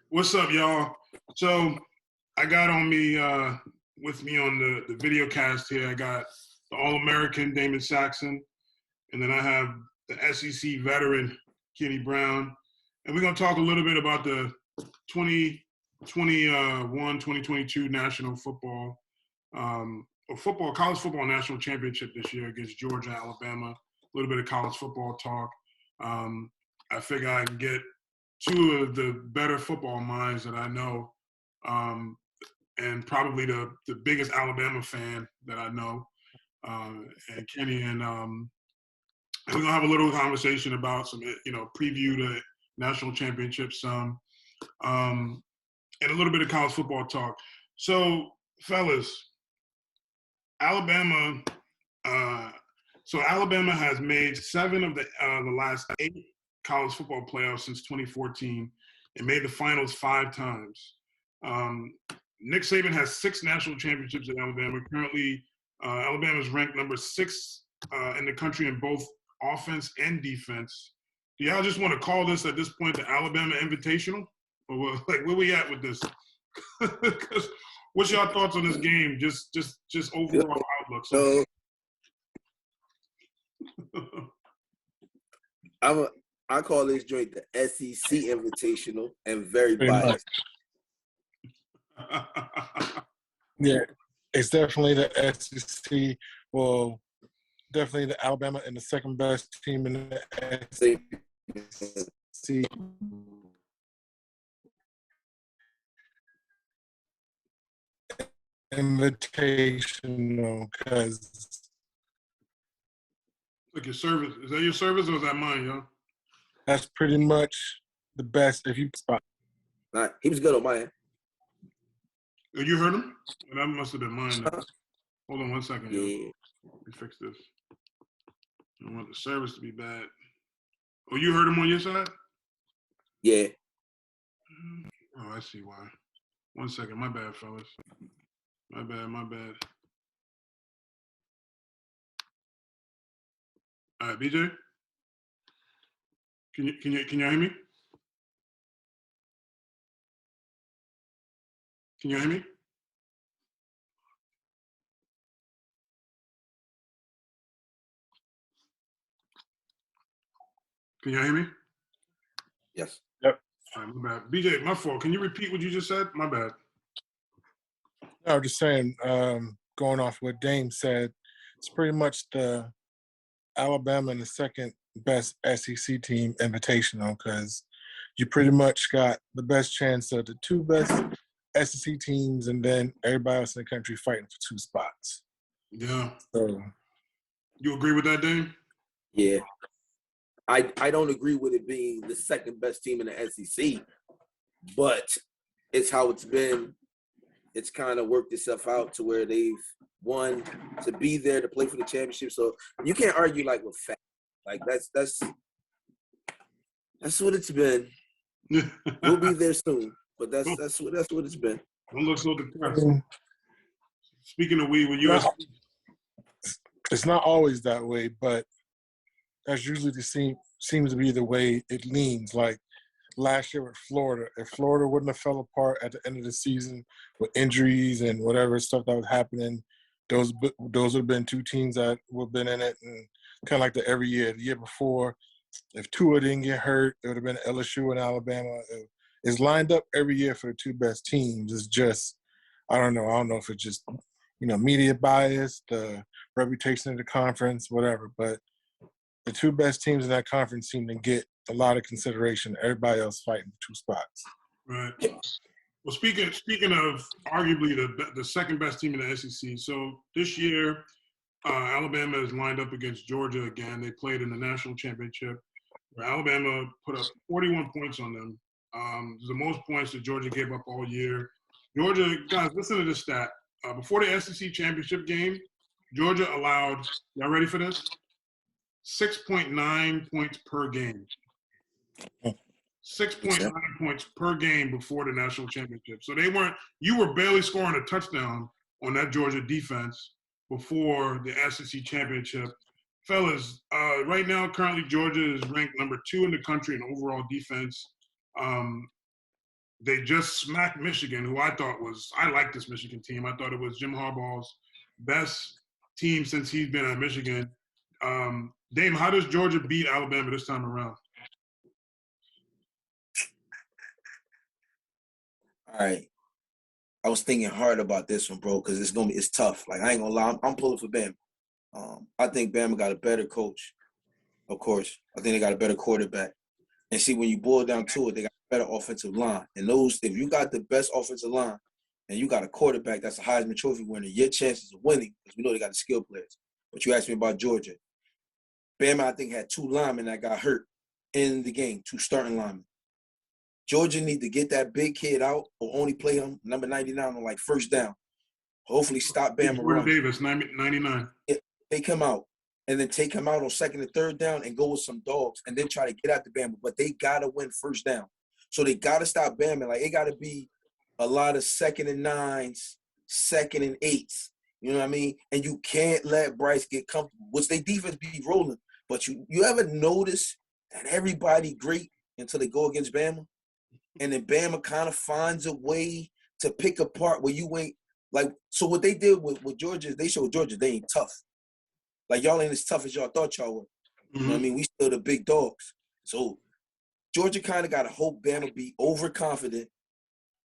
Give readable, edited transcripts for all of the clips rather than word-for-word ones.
What's up, y'all? So I got on me with me on the video cast here. I got the All American Damon Saxon, and then I have the SEC veteran Kenneth Brown, and we're gonna talk a little bit about the 2022 National Football College Football National Championship this year against Georgia, Alabama. A little bit of college football talk. I figure I can get two of the better football minds that I know, and probably the biggest Alabama fan that I know, and Kenny, and we're gonna have a little conversation about some, preview the national championship, some, and a little bit of college football talk. So, fellas, Alabama. So Alabama has made 7 of the last 8 college football playoffs since 2014 and made the finals 5 times. Nick Saban has 6 national championships at Alabama. Currently, Alabama is ranked number 6 in the country in both offense and defense. Do y'all just want to call this at this point the Alabama Invitational? Or where we at with this? What's y'all thoughts on this game? Just overall outlook. So I call this joint the SEC Invitational and very biased. Yeah, it's definitely the SEC. Well, definitely the Alabama and the second best team in the SEC. Invitational, because like your service. Is that your service or is that mine, yo? that's pretty much the best if you spot. Nah, he was good on my end. Oh, you heard him? Well, that must have been mine. Hold on one second, yo. Yeah. Let me fix this. I don't want the service to be bad. Oh, you heard him on your side? Yeah. Oh, I see why. One second. My bad, fellas. My bad. All right, BJ? Can you hear me? Can you hear me? Can you hear me? Yes. Yep. All right, my bad. BJ, my fault. Can you repeat what you just said? My bad. No, I'm just saying, going off what Dame said, it's pretty much the Alabama and the second best SEC team invitational, because you pretty much got the best chance of the 2 best SEC teams and then everybody else in the country fighting for 2 spots. Yeah. So, You agree with that, Dame? Yeah. I don't agree with it being the second best team in the SEC, but it's how it's been. It's kind of worked itself out to where they've won to be there to play for the championship. So you can't argue like with fact. Like that's what it's been. We'll be there soon, but that's what it's been. Don't look so depressed. Speaking of weed, when you it's not always that way, but that's usually seems to be the way it leans. Like last year with Florida, if Florida wouldn't have fell apart at the end of the season with injuries and whatever stuff that was happening, those would have been 2 teams that would have been in it. And kind of like every year. The year before, if Tua didn't get hurt, it would have been LSU and Alabama. It's lined up every year for the 2 best teams. It's just, I don't know if it's just, media bias, the reputation of the conference, whatever. But the 2 best teams in that conference seem to get a lot of consideration. Everybody else fighting for 2 spots. Right. Well, speaking of arguably the second best team in the SEC, so this year Alabama is lined up against Georgia again. They played in the national championship where Alabama put up 41 points on them. The most points that Georgia gave up all year. Georgia, guys, listen to this stat. Before the SEC championship game, Georgia allowed, y'all ready for this? 6.9 points per game. 6.9 points per game before the national championship. So you were barely scoring a touchdown on that Georgia defense before the SEC championship. Fellas, right now, currently Georgia is ranked number 2 in the country in overall defense. they just smacked Michigan, who I like this Michigan team. I thought it was Jim Harbaugh's best team since he's been at Michigan. Dame, how does Georgia beat Alabama this time around? All right. I was thinking hard about this one, bro, because it's tough. Like, I ain't gonna lie, I'm pulling for Bama. I think Bama got a better coach, of course. I think they got a better quarterback. And see, when you boil down to it, they got a better offensive line. And if you got the best offensive line and you got a quarterback that's a Heisman Trophy winner, your chances of winning, because we know they got the skill players. But you asked me about Georgia. Bama, I think, had 2 linemen that got hurt in the game, 2 starting linemen. Georgia need to get that big kid out or only play him, number 99, on, like, first down. Hopefully stop Bama Jordan running. Davis, 99. Take him out. And then take him out on 2nd and 3rd down and go with some dogs and then try to get out the Bama. But they got to win first down. So they got to stop Bama. Like, it got to be a lot of 2nd and 9s, 2nd and 8s. You know what I mean? And you can't let Bryce get comfortable, which they defense be rolling. But you ever notice that everybody great until they go against Bama? And then Bama kind of finds a way to pick apart where you ain't. Like, so what they did with Georgia is they showed Georgia they ain't tough. Like, y'all ain't as tough as y'all thought y'all were. Mm-hmm. You know what I mean? We still the big dogs. So Georgia kind of got to hope Bama be overconfident,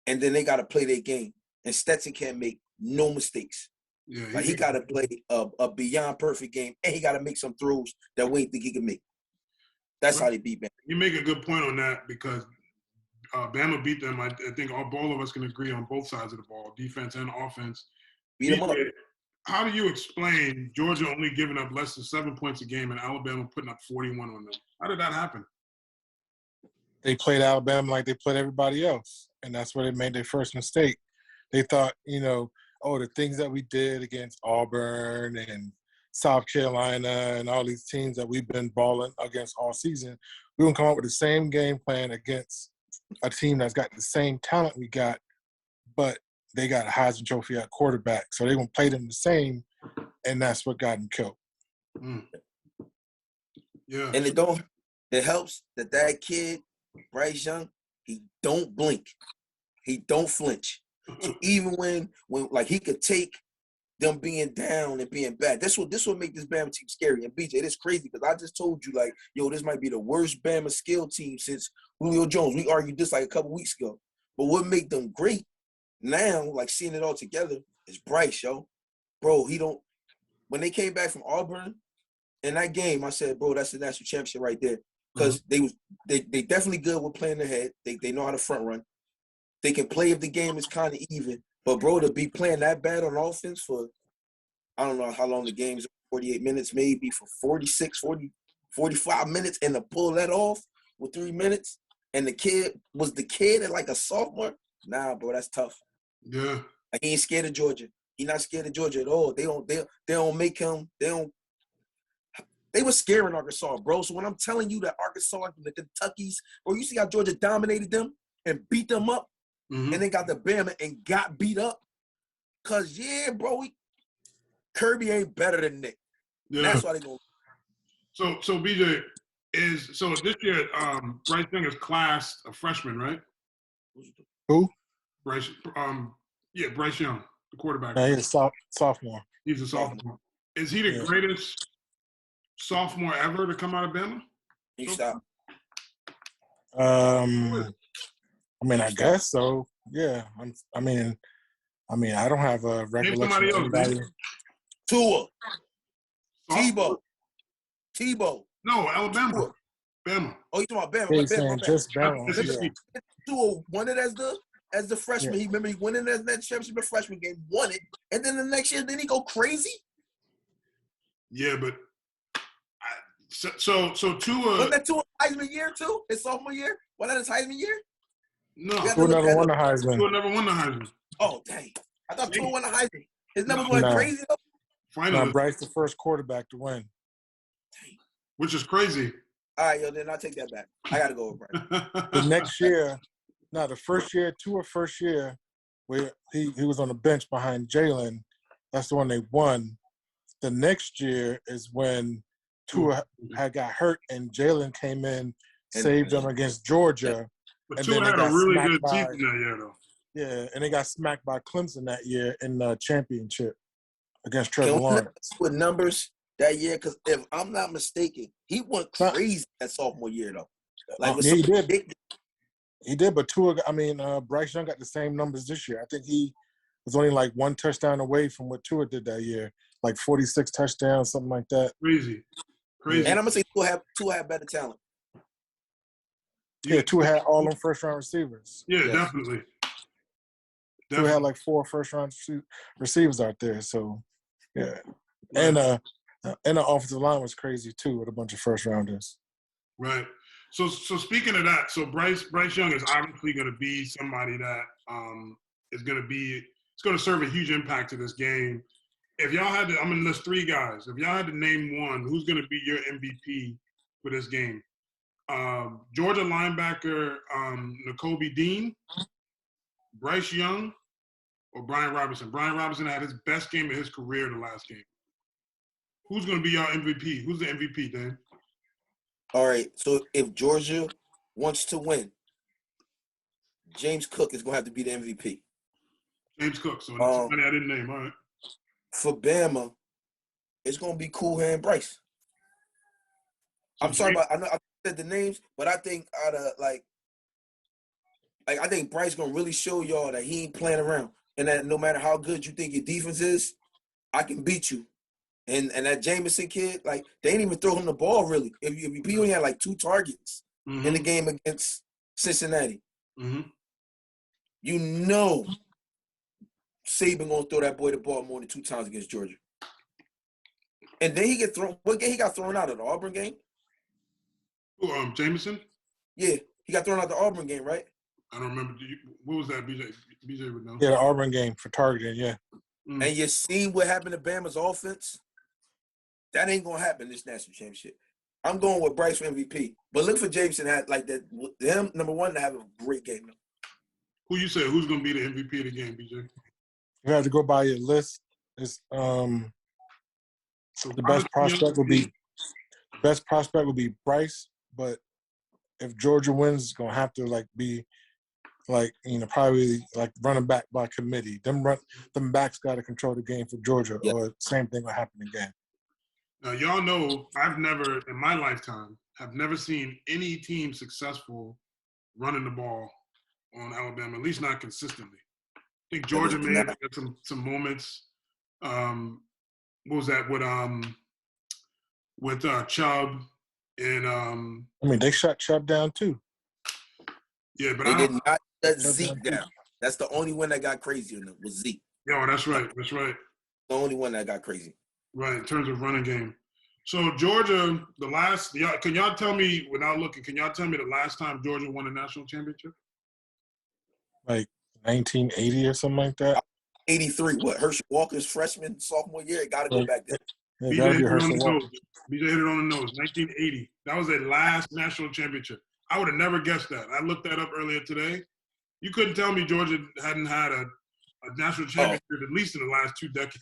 and then they got to play their game. And Stetson can't make no mistakes. Yeah, like, he got to play a beyond perfect game, and he got to make some throws that we ain't think he can make. That's how they beat Bama. You make a good point on that because Bama beat them. I think all of us can agree on both sides of the ball, defense and offense. Beat them up. How do you explain Georgia only giving up less than 7 points a game and Alabama putting up 41 on them? How did that happen? They played Alabama like they played everybody else, and that's where they made their first mistake. They thought, the things that we did against Auburn and South Carolina and all these teams that we've been balling against all season, we're going to come up with the same game plan against a team that's got the same talent we got, but they got a Heisman Trophy at quarterback. So they're going to play them the same, and that's what got them killed. Mm. Yeah. And it helps that kid, Bryce Young, he don't blink. He don't flinch. So even when like, he could take them being down and being bad. This will make this Bama team scary. And BJ, it is crazy because I just told you, like, this might be the worst Bama skill team since Julio Jones. We argued this like a couple weeks ago. But what made them great now, like, seeing it all together, is Bryce, yo. Bro, when they came back from Auburn in that game, I said, bro, that's the national championship right there. Because they definitely good with playing ahead. They know how to front run. They can play if the game is kind of even. But, bro, to be playing that bad on offense for, I don't know how long the game's, 48 minutes, maybe for 46, 40, 45 minutes, and to pull that off with 3 minutes, and the kid at like a sophomore, nah, bro, that's tough. Yeah. Like, he ain't scared of Georgia. He not scared of Georgia at all. They don't make him, they were scaring Arkansas, bro. So when I'm telling you that Arkansas, like the Kentuckys, bro, you see how Georgia dominated them and beat them up? And then got the Bama and got beat up. Cause bro, Kirby ain't better than Nick. Yeah. That's why they go. So BJ so this year, Bryce Young is classed a freshman, right? Who? Bryce. Bryce Young, the quarterback. Yeah, he's a sophomore. He's a sophomore. Is he the greatest sophomore ever to come out of Bama? You stop. I guess so. Yeah. I don't have a recollection of anybody. Tua. Tebow. No, Alabama. Tua. Bama. Oh, you talking about Bama? He's saying just Bama. Tua won it as the freshman. Yeah. He won it as that championship freshman game, won it, and then the next year, then he go crazy. Yeah, but so Tua. Wasn't that Tua Heisman year too? His sophomore year? Was that his Heisman year? No. Tua never won the Heisman. Tua never won the Heisman. Oh, dang. I thought Tua won the Heisman. His number going crazy though? Finally. Bryce the first quarterback to win. Dang. Which is crazy. All right, then I'll take that back. I got to go with Bryce. The next year, the first year, Tua first year, where he was on the bench behind Jalen, that's the one they won. The next year is when Tua had got hurt and Jalen came in, saved them against Georgia. But and Tua then they had a got really smacked good by season that year, though. yeah, and they got smacked by Clemson that year in the championship against Can Trevor we look Lawrence. with numbers that year? Because if I'm not mistaken, he went crazy that sophomore year though. Like with Yeah, he some did. big, He did, but Bryce Young got the same numbers this year. I think he was only like one touchdown away from what Tua did that year, like 46 touchdowns, something like that. Crazy. and I'm gonna say Tua had better talent. Yeah, Tua had all them first-round receivers. Yeah, Yes. definitely. Tua had like 4 first-round receivers out there. So, yeah, Right. and the offensive line was crazy too with a bunch of first-rounders. Right. So speaking of that, so Bryce Young is obviously going to be somebody that is going to serve a huge impact to this game. If y'all had to, I'm going to list 3 guys. If y'all had to name one, who's going to be your MVP for this game? Georgia linebacker Nakobe Dean, Bryce Young, or Brian Robinson. Brian Robinson had his best game of his career the last game. Who's going to be your MVP? Who's the MVP, Dan? All right. So if Georgia wants to win, James Cook is gonna have to be the MVP. James Cook. So somebody I didn't name. All right. For Bama, it's gonna be Cool Hand Bryce. So I'm sorry about I said the names, but I think out of like I think Bryce gonna really show y'all that he ain't playing around, and that no matter how good you think your defense is, I can beat you. And that Jameson kid, like they didn't even throw him the ball really. If he only had like 2 targets in the game against Cincinnati, you know Saban gonna throw that boy the ball more than 2 times against Georgia. And then he get thrown. What game he got thrown out of the Auburn game? Who, Jameson? Yeah, he got thrown out the Auburn game, right? I don't remember. What was that, BJ? BJ would know. Yeah, the Auburn game for targeting, yeah. And you seen what happened to Bama's offense? That ain't gonna happen this national championship. I'm going with Bryce for MVP. But look for Jameson had like that. Him, number one, to have a great game. Who you say? Who's gonna be the MVP of the game, BJ? You have to go by your list. It's the best prospect would be Bryce, but if Georgia wins, it's gonna have to be probably like running back by committee. Them backs got to control the game for Georgia, or same thing will happen again. Now, y'all know I've never, in my lifetime, have never seen any team successful running the ball on Alabama, at least not consistently. I think Georgia may have had some moments. What was that with Chubb and they shut Chubb down too. Yeah, but they did not shut Zeke down. That's the only one that got crazy in them was Zeke. Yo, that's right. That's right. The only one that got crazy. Right, in terms of running game. So Georgia, can y'all tell me, without looking, can y'all tell me the last time Georgia won a national championship? Like 1980 or something like that? 83. What, Herschel Walker's freshman, sophomore year? It got to go back there. BJ hit it on the nose. BJ hit it on the nose. 1980. That was their last national championship. I would have never guessed that. I looked that up earlier today. You couldn't tell me Georgia hadn't had a national championship at least in the last 2 decades.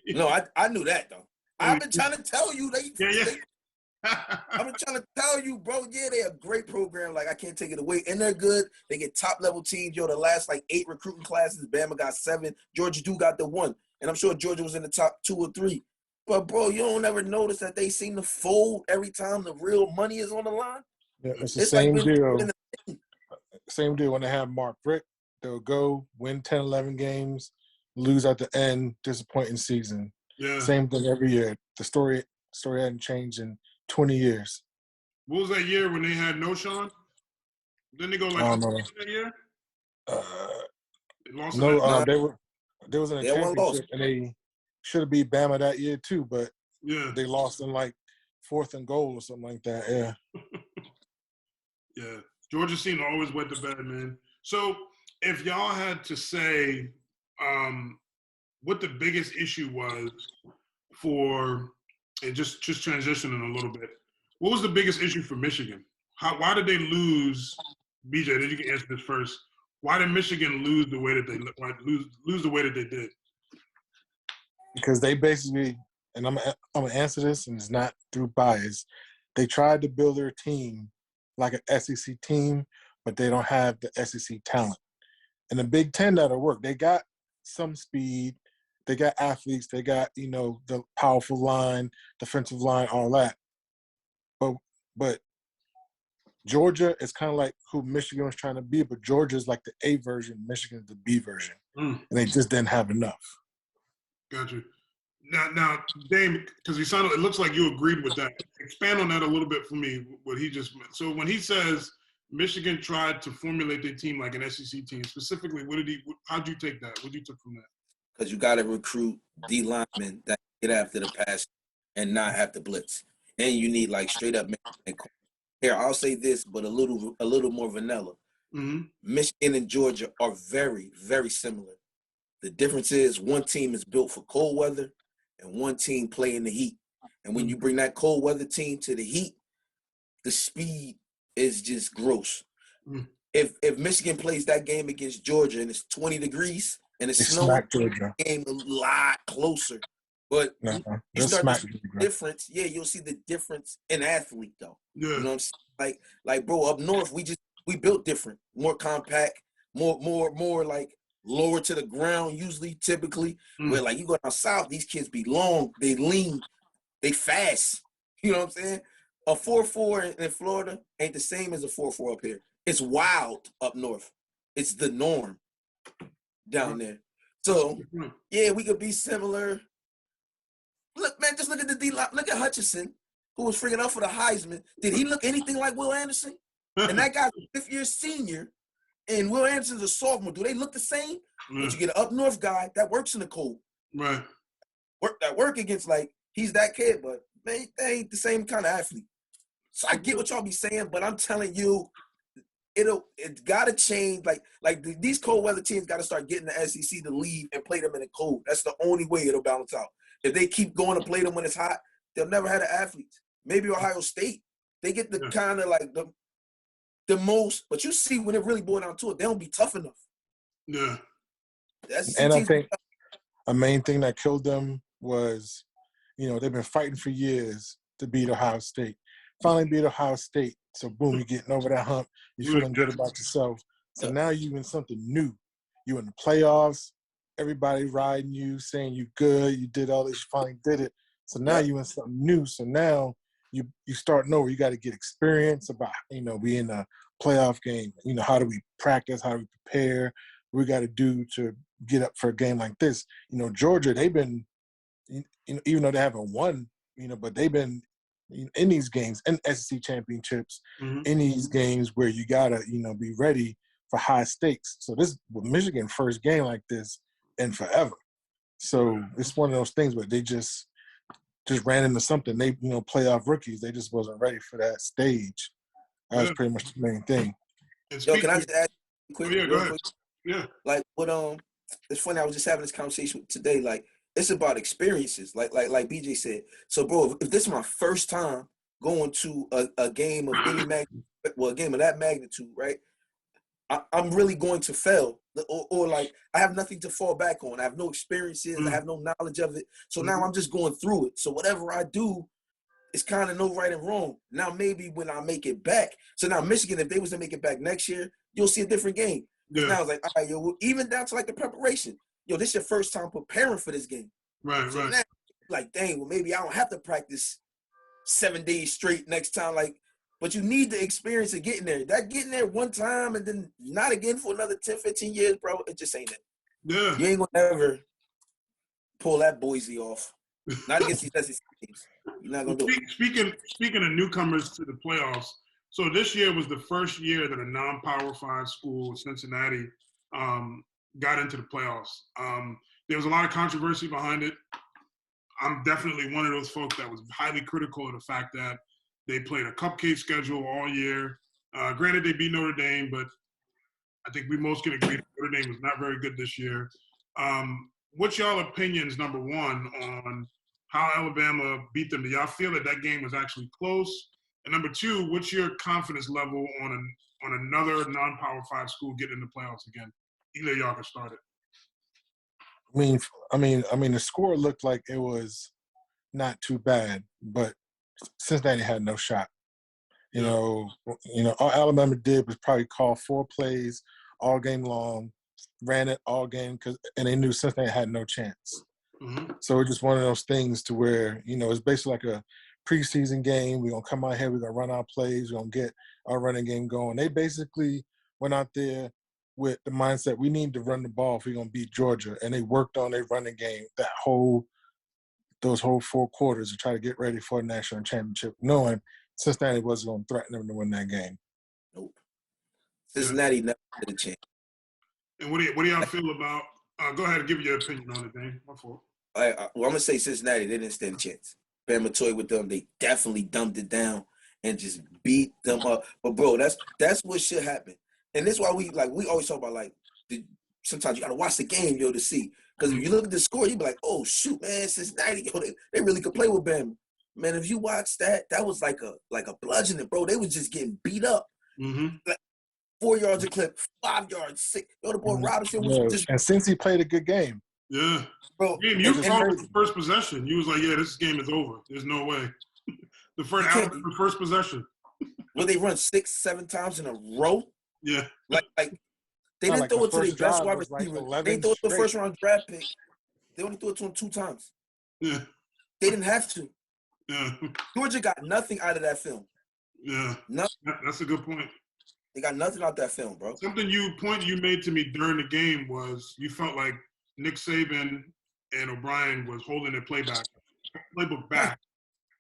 No, I knew that, though. I've been trying to tell you. I've been trying to tell you, bro. Yeah, they're a great program. Like, I can't take it away. And they're good. They get top-level teams. Yo, the last, 8 recruiting classes, Bama got 7. Georgia got the 1. And I'm sure Georgia was in the top 2 or 3. But, bro, you don't ever notice that they seem to fold every time the real money is on the line? Yeah, it's the same deal. Same deal when they have Mark Richt. They'll go, win 10, 11 games, lose at the end, disappointing season. Yeah. Same thing every year. The story hadn't changed in 20 years. What was that year when they had no Sean? Didn't they go that year? They was in a championship and they should have beat Bama that year too, but they lost in 4th and goal or something like that. Yeah. Yeah. Georgia seemed to always wet the bed, man. So if y'all had to say what the biggest issue was and just transitioning a little bit, what was the biggest issue for Michigan? Why did they lose? BJ, you can answer this first. Why did Michigan lose the way that they lose the way that they did? Because they basically, and I'm gonna answer this, and it's not through bias. They tried to build their team like an SEC team, but they don't have the SEC talent. In the Big Ten, that'll work. They got some speed. They got athletes. They got, the powerful line, defensive line, all that. But Georgia is kind of like who Michigan was trying to be, but Georgia's like the A version, Michigan's the B version. And they just didn't have enough. Gotcha. Now, Dame, because it looks like you agreed with that. Expand on that a little bit for me, what he just meant. So when he says Michigan tried to formulate their team like an SEC team, specifically, how'd you take that? What did you take from that? Because you got to recruit D linemen that get after the pass and not have to blitz. And you need like straight up. Here, I'll say this, but a little more vanilla. Mm-hmm. Michigan and Georgia are very, very similar. The difference is one team is built for cold weather and one team play in the heat. And when you bring that cold weather team to the heat, the speed is just gross. Mm-hmm. If Michigan plays that game against Georgia and it's 20 degrees and it's snowing, the game a lot closer. But you start to see the difference. Yeah, you'll see the difference in athlete though. Yeah. You know what I'm saying? Like bro, up north we built different, more compact, more like lower to the ground, typically. Where like you go down south, these kids be long, they lean, they fast. You know what I'm saying? A 4.4 in Florida ain't the same as a 4.4 up here. It's wild up north. It's the norm down there. So yeah, we could be similar. Look, man, just look at the D line. Look at Hutchinson, who was freaking up for the Heisman. Did he look anything like Will Anderson? And that guy's a fifth-year senior, and Will Anderson's a sophomore. Do they look the same? But you get an up north guy that works in the cold. Right. Work against, like, he's that kid, but man, they ain't the same kind of athlete. So I get what y'all be saying, but I'm telling you, it's got to change. Like these cold weather teams got to start getting the SEC to leave and play them in the cold. That's the only way it'll balance out. If they keep going to play them when it's hot, they'll never have the athletes. Maybe Ohio State, they get the kind of like the most, but you see when it really boils down to it, they don't be tough enough. Yeah. And I think a main thing that killed them was, they've been fighting for years to beat Ohio State. Finally beat Ohio State. So boom, you're getting over that hump. You're feeling good about yourself. So now you're in something new. You're in the playoffs. Everybody riding you, saying you good, you did all this, you finally did it. So now you're in something new. So now you starting over. You got to get experience about, be in a playoff game. How do we practice? How do we prepare? What we got to do to get up for a game like this. Georgia, they've been, even though they haven't won, but they've been in these games, in SEC championships, in these games where you got to, be ready for high stakes. So this Michigan first game like this in forever. So it's one of those things where they just ran into something. They, playoff rookies, they just wasn't ready for that stage. That was pretty much the main thing. Yo, can I just add quick? Go ahead. Yeah. Like it's funny, I was just having this conversation today. Like, it's about experiences, like BJ said. So, bro, if this is my first time going to a game of any magnitude, a game of that magnitude, right? I'm really going to fail, or like I have nothing to fall back on. I have no experiences. I have no knowledge of it. So now I'm just going through it. So whatever I do, it's kind of no right and wrong. Now maybe when I make it back. So now Michigan, if they was to make it back next year, you'll see a different game. Yeah. Now it's like, all right, yo, even down to like the preparation. Yo, this is your first time preparing for this game. Right, so now, like, dang, well, maybe I don't have to practice 7 days straight next time. Like, but you need the experience of getting there. That getting there one time and then not again for another 10, 15 years, bro, it just ain't it. Yeah. You ain't going to ever pull that Boise off. Not against these SEC teams. You're not going to do it. Speaking of newcomers to the playoffs, so this year was the first year that a non-Power 5 school, Cincinnati, got into the playoffs. There was a lot of controversy behind it. I'm definitely one of those folks that was highly critical of the fact that they played a cupcake schedule all year. Granted, they beat Notre Dame, but I think we most can agree that Notre Dame was not very good this year. What's y'all opinions, number one, on how Alabama beat them? Do y'all feel that game was actually close? And number two, what's your confidence level on another non-Power 5 school getting in the playoffs again? Either y'all can start it. I mean, the score looked like it was not too bad, but Cincinnati had no shot. You know, all Alabama did was probably call 4 plays all game long, ran it all game, and they knew Cincinnati had no chance. Mm-hmm. So it's just one of those things to where, it's basically like a preseason game. We're going to come out here, we're going to run our plays, we're going to get our running game going. They basically went out there with the mindset, we need to run the ball if we're going to beat Georgia. And they worked on their running game those whole 4 quarters to try to get ready for a national championship, knowing Cincinnati wasn't going to threaten them to win that game. Nope. Cincinnati never had a chance. And what do y'all feel about go ahead and give your opinion on it, Dane. My fault. I'm going to say Cincinnati, they didn't stand a chance. Bama toyed with them. They definitely dumped it down and just beat them up. But, bro, that's what should happen. And that's why we always talk about, sometimes you got to watch the game, to see. Because if you look at the score, you be like, oh, shoot, man, Cincinnati, they really could play with Bama. Man, if you watch that was like a bludgeoning, bro. They was just getting beat up. Mm-hmm. 4 yards a clip, 5 yards, 6. The boy Robinson was just. And since he played a good game. Yeah. Bro, you called the first possession. You was like, yeah, this game is over. There's no way. the first possession. Will they run 6-7 times in a row? Yeah. Like they didn't throw it to the draft wide receiver. They didn't throw it to the first round draft pick. They only threw it to him 2 times. Yeah. They didn't have to. Yeah. Georgia got nothing out of that film. Yeah. Nothing. That's a good point. They got nothing out that film, bro. Something you made to me during the game was you felt like Nick Saban and O'Brien was holding their playbook back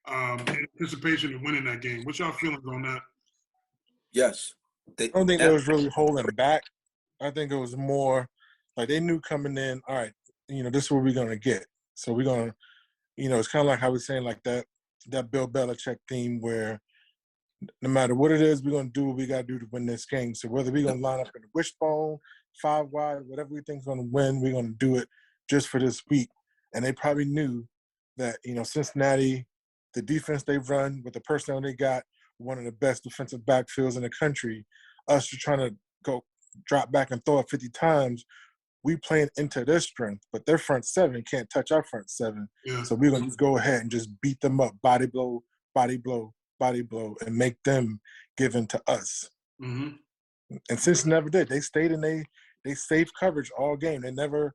in anticipation of winning that game. What's y'all feelings on that? Yes. I don't think they was really holding back. I think it was more like they knew coming in, all right, this is what we're going to get. So we're going to, it's kind of like how we're saying like that Bill Belichick theme where no matter what it is, we're going to do what we got to do to win this game. So whether we're going to line up in the wishbone, 5 wide, whatever we think is going to win, we're going to do it just for this week. And they probably knew that, Cincinnati, the defense they run with the personnel they got, one of the best defensive backfields in the country, us just trying to go drop back and throw it 50 times, we playing into their strength, but their front 7 can't touch our front 7. Yeah. So we're going to just go ahead and just beat them up, body blow, body blow, body blow, and make them give in to us. Mm-hmm. And since never did, they stayed in they safe coverage all game. They never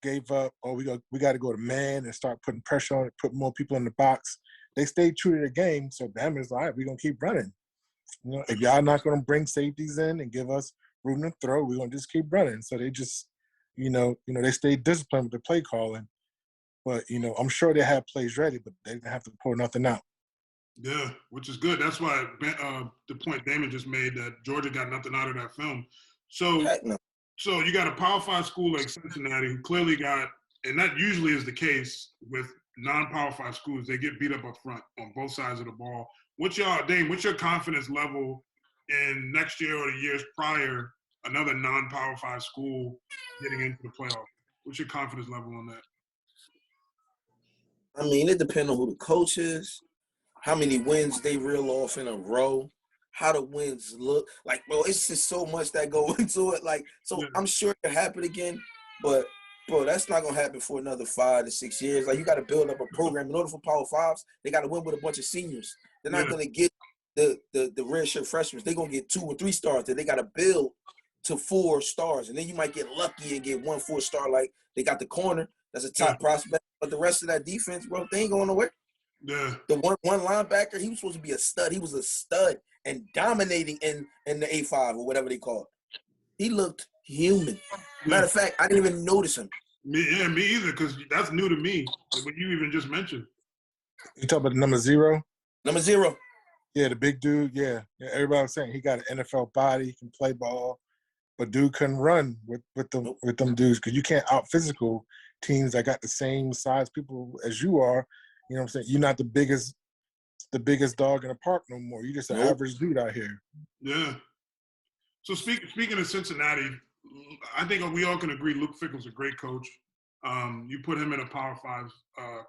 gave up. Oh, we got to go to man and start putting pressure on it, put more people in the box. They stayed true to the game. So Bama's like, all right, we're gonna keep running. If y'all not gonna bring safeties in and give us room to throw, we're gonna just keep running. So they just, they stayed disciplined with the play calling. But I'm sure they had plays ready, but they didn't have to pour nothing out. Yeah, which is good. That's why the point Damon just made that Georgia got nothing out of that film. So you got a Power 5 school like Cincinnati who clearly got, and that usually is the case with non-Power 5 schools. They get beat up front on both sides of the ball. What's your confidence level in next year or the years prior, another non-Power 5 school getting into the playoff? What's your confidence level on that? I mean, it depends on who the coach is, how many wins they reel off in a row, how the wins look. Like, bro, it's just so much that go into it. Like, so yeah. I'm sure it can happen again, but, bro, that's not going to happen for another 5 to 6 years. Like, you got to build up a program. In order for Power 5s, they got to win with a bunch of seniors. They're not going to get the redshirt freshmen. They're going to get 2 or 3 stars. Then they got to build to 4 stars. And then you might get lucky and get 1 4-star. Like, they got the corner. That's a top prospect. But the rest of that defense, bro, they ain't going nowhere. Yeah. The one linebacker, he was supposed to be a stud. He was a stud and dominating in the A5 or whatever they call it. He looked human. Matter of fact, I didn't even notice him. Me either, because that's new to me. What you even just mentioned. You talk about the number 0? Number 0. Yeah, the big dude. Yeah. Everybody was saying he got an NFL body, he can play ball, but dude couldn't run with them dudes because you can't out physical teams that got the same size people as you are. You know what I'm saying? You're not the biggest dog in the park no more. You're just an average dude out here. Yeah. So speaking of Cincinnati, I think we all can agree Luke Fickell's a great coach. You put him in a Power 5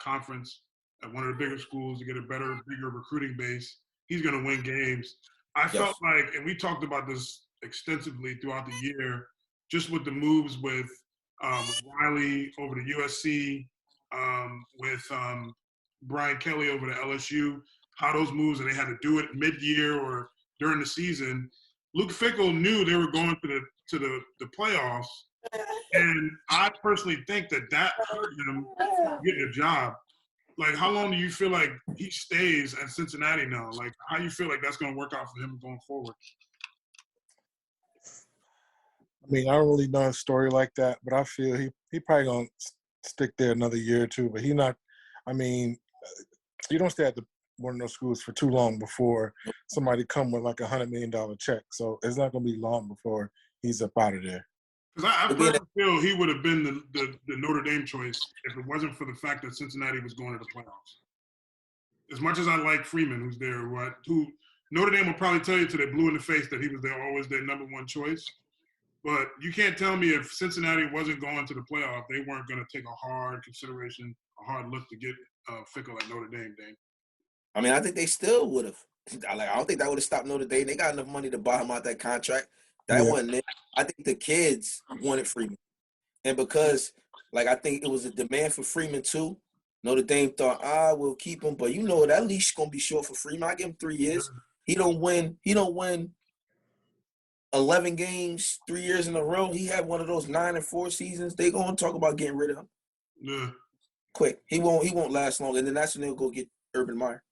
conference at one of the bigger schools to get a bigger recruiting base. He's going to win games. I felt like, and we talked about this extensively throughout the year, just with the moves with Riley over to USC, with Brian Kelly over to LSU. how those moves, and they had to do it mid-year or during the season. Luke Fickell knew they were going to the playoffs, and I personally think that hurt him getting a job. Like, how long do you feel like he stays at Cincinnati now? Like, how do you feel like that's going to work out for him going forward? I mean, I don't really know a story like that, but I feel he probably going to stick there another year or two. But he not – I mean, you don't stay at one of those schools for too long before somebody come with like $100 million check. So it's not going to be long before he's up out of there. Because I personally feel he would have been the Notre Dame choice if it wasn't for the fact that Cincinnati was going to the playoffs. As much as I like Freeman, who's there, who Notre Dame will probably tell you till they blue in the face that he was always their number one choice. But you can't tell me if Cincinnati wasn't going to the playoff, they weren't going to take a hard consideration, a hard look to get Fickell at Notre Dame, Dane. I mean, I think they still would have. I don't think that would have stopped Notre Dame. They got enough money to buy him out that contract. That wasn't it. I think the kids wanted Freeman. And because, I think it was a demand for Freeman too, Notre Dame thought, we'll keep him. But that leash going to be short for Freeman. I give him 3 years. He don't win 11 games 3 years in a row. He had one of those 9-4 seasons. They going to talk about getting rid of him. Yeah. Quick. He won't last long. And then that's when they'll go get Urban Meyer.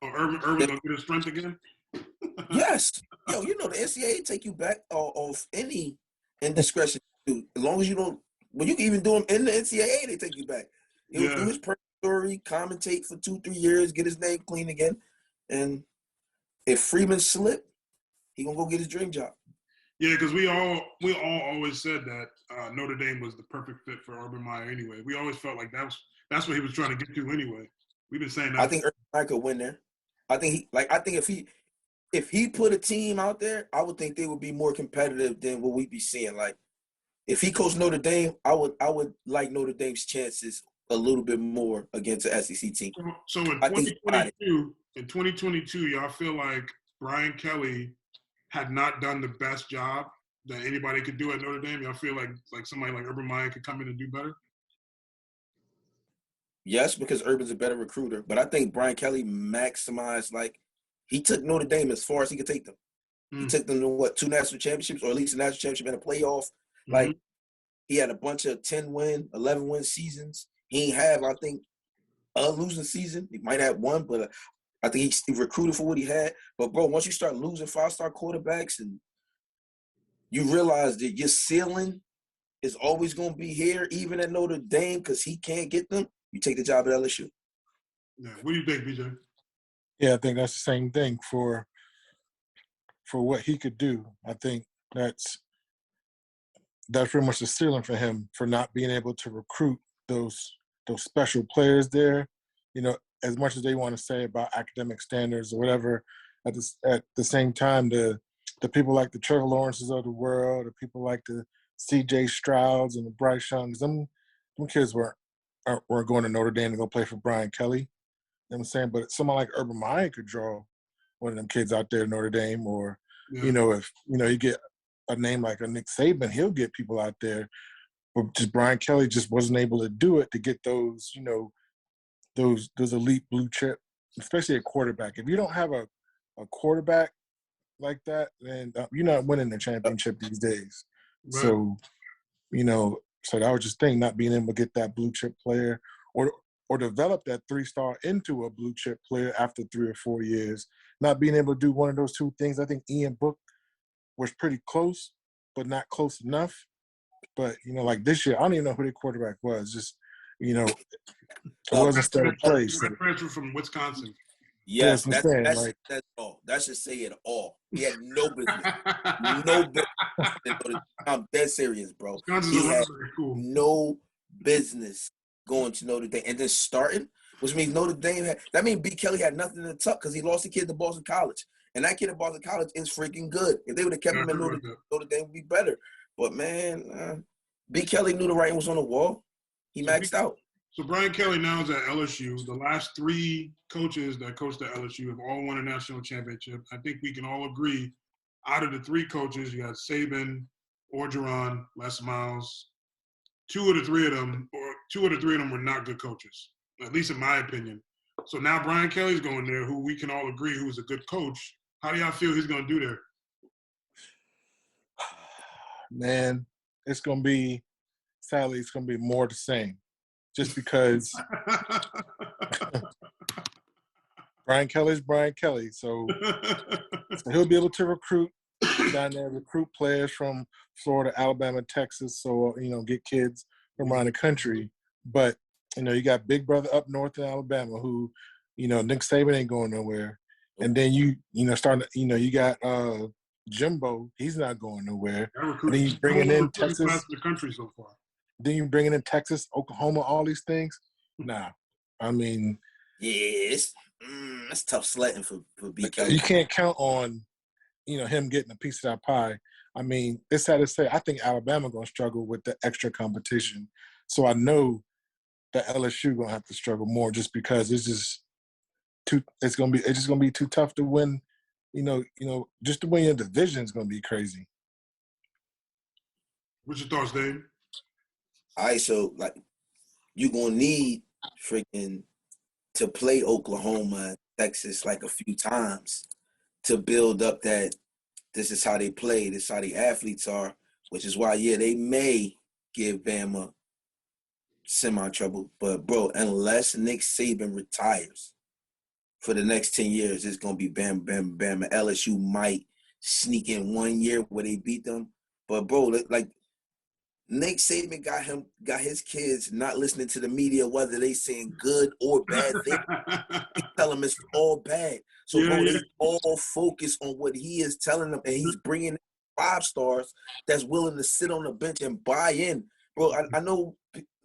Urban going to get his strength again? Yes. The NCAA take you back off any indiscretion. As long as you don't – well, you can even do them in the NCAA, they take you back. He'll do his purgatory, commentate for 2-3 years, get his name clean again. And if Freeman slip, he going to go get his dream job. Yeah, because we all always said that Notre Dame was the perfect fit for Urban Meyer anyway. We always felt like that's what he was trying to get to anyway. We've been saying that. I think Urban Meyer could win there. I think if he put a team out there, I would think they would be more competitive than what we'd be seeing. Like, if he coached Notre Dame, I would like Notre Dame's chances a little bit more against an SEC team. So in 2022, y'all feel like Brian Kelly had not done the best job that anybody could do at Notre Dame? Y'all feel like somebody like Urban Meyer could come in and do better? Yes, because Urban's a better recruiter. But I think Brian Kelly maximized, he took Notre Dame as far as he could take them. He took them to, 2 national championships, or at least a national championship and a playoff. He had a bunch of 10-win, 11-win seasons. He ain't have, I think, a losing season. He might have one, but I think he recruited for what he had. But, bro, once you start losing 5-star quarterbacks and you realize that your ceiling is always going to be here, even at Notre Dame, because he can't get them, you take the job at LSU. Yeah. What do you think, BJ? Yeah, I think that's the same thing for what he could do. I think that's pretty much the ceiling for him, for not being able to recruit those special players there. As much as they want to say about academic standards or whatever, at the same time, the people like the Trevor Lawrences of the world, the people like the C.J. Strouds and the Bryce Youngs, them kids weren't going to Notre Dame to go play for Brian Kelly. You know what I'm saying? But someone like Urban Meyer could draw one of them kids out there at Notre Dame, or, if, you get a name like a Nick Saban, he'll get people out there. But just Brian Kelly just wasn't able to do it to get those, those elite blue chip, especially a quarterback. If you don't have a quarterback like that, then you're not winning the championship these days. Right. So, so I was just thinking, not being able to get that blue chip player or develop that 3-star into a blue chip player after 3 or 4 years, not being able to do one of those two things. I think Ian Book was pretty close, but not close enough. But, like this year, I don't even know who their quarterback was. Just, it wasn't third place. Transfer from Wisconsin. Yes, that's all. That should say it all. He had no business. No business. I'm dead serious, bro. He had no business going to Notre Dame and then starting, which means Notre Dame that means B. Kelly had nothing to tuck because he lost a kid to Boston College. And that kid at Boston College is freaking good. If they would have kept him in Notre Dame would be better. But, man, B. Kelly knew the writing was on the wall. He maxed out. So Brian Kelly now is at LSU. The last 3 coaches that coached at LSU have all won a national championship. I think we can all agree, out of the 3 coaches, you got Saban, Orgeron, Les Miles. 2 of the 3 of them were not good coaches, at least in my opinion. So now Brian Kelly's going there, who we can all agree who's a good coach. How do y'all feel he's going to do there? Man, sadly, it's going to be more the same. Just because Brian Kelly's Brian Kelly. So he'll be able to recruit down there, recruit players from Florida, Alabama, Texas, so, get kids from around the country. But, you got Big Brother up north in Alabama who, Nick Saban ain't going nowhere. And then you got Jimbo, he's not going nowhere. And then you bringing in Texas. The country so far. Then you bringing in Texas, Oklahoma, all these things. Nah, I mean, yes, that's tough sledding for BK. You can't count on, him getting a piece of that pie. I mean, it's sad to say, I think Alabama gonna struggle with the extra competition. So I know that LSU gonna have to struggle more, just because it's just gonna be too tough to win. Just to win your division is gonna be crazy. What's your thoughts, Dave? All right, so you're gonna need freaking to play Oklahoma, Texas a few times to build up that this is how they play, this is how the athletes are, which is why they may give Bama semi-trouble. But bro, unless Nick Saban retires for the next 10 years, it's gonna be Bama, Bama, Bama. LSU might sneak in 1 year where they beat them, but bro, Nick Saban got his kids not listening to the media, whether they saying good or bad things. He tell them it's all bad. So, they all focus on what he is telling them, and he's bringing 5 stars that's willing to sit on the bench and buy in. Bro, I know,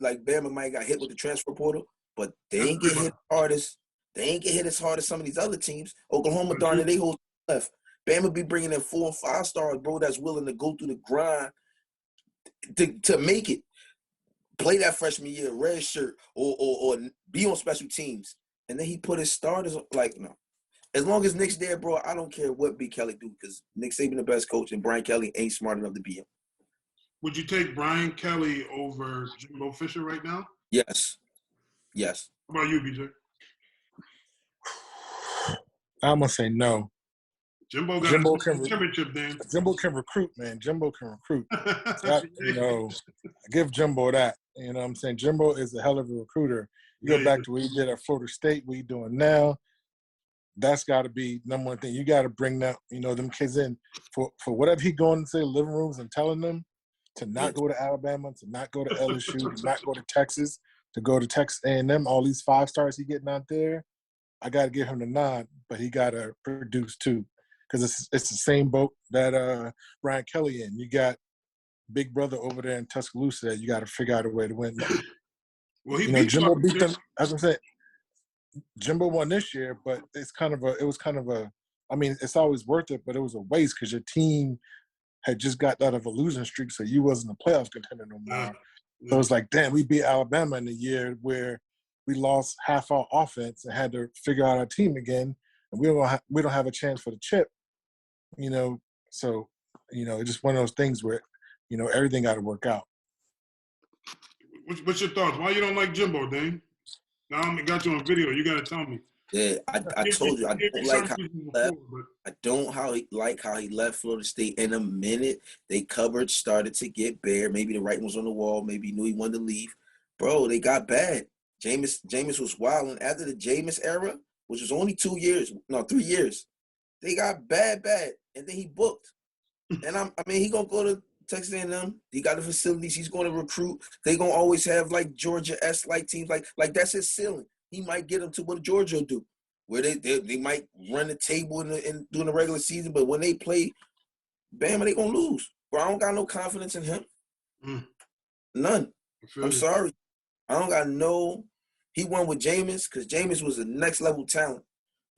Bama might got hit with the transfer portal, but they ain't get hit hardest. They ain't get hit as hard as some of these other teams. Oklahoma, darn it, they hold left. Bama be bringing in 4 and 5 stars, bro, that's willing to go through the grind to make it, play that freshman year, red shirt, or be on special teams. And then he put his starters no. As long as Nick's there, bro, I don't care what B. Kelly do, because Nick Saban the best coach and Brian Kelly ain't smart enough to be him. Would you take Brian Kelly over Jimbo Fisher right now? Yes. How about you, BJ? I'm gonna say no. Jimbo can championship, then. Jimbo can recruit, man. Jimbo can recruit. Give Jimbo that. You know what I'm saying? Jimbo is a hell of a recruiter. You go back to what he did at Florida State, what he's doing now. That's got to be number one thing. You got to bring that, them kids in for whatever he going into the living rooms and telling them to not go to Alabama, to not go to LSU, to not go to Texas, to go to Texas A&M. All these 5 stars he getting out there, I got to give him the nod, but he got to produce too. Because it's the same boat that Brian Kelly in. You got Big Brother over there in Tuscaloosa that you got to figure out a way to win. Well, Jimbo beat them. As I'm saying, Jimbo won this year, but it's always worth it, but it was a waste because your team had just got out of a losing streak, so you wasn't a playoff contender no more. So it's like, damn, we beat Alabama in the year where we lost half our offense and had to figure out our team again, and we don't have a chance for the chip. So it's just one of those things where, everything got to work out. What's your thoughts? Why you don't like Jimbo, Dane? Now I got you on video. You got to tell me. Yeah, I told you I don't like how he left. I don't like how he left Florida State. In a minute, they coverage started to get bare. Maybe the writing was on the wall. Maybe he knew he wanted to leave. Bro, they got bad. Jameis was wild. And after the Jameis era, which was only 3 years, they got bad. And then he booked. And he going to go to Texas A&M. He got the facilities. He's going to recruit. They going to always have Georgia-esque teams. Like that's his ceiling. He might get them to what Georgia will do, where they might run the table in during the regular season, but when they play Bama, they going to lose. Bro, I don't got no confidence in him. None. I'm sorry. I don't got no – he won with Jameis because Jameis was a next-level talent.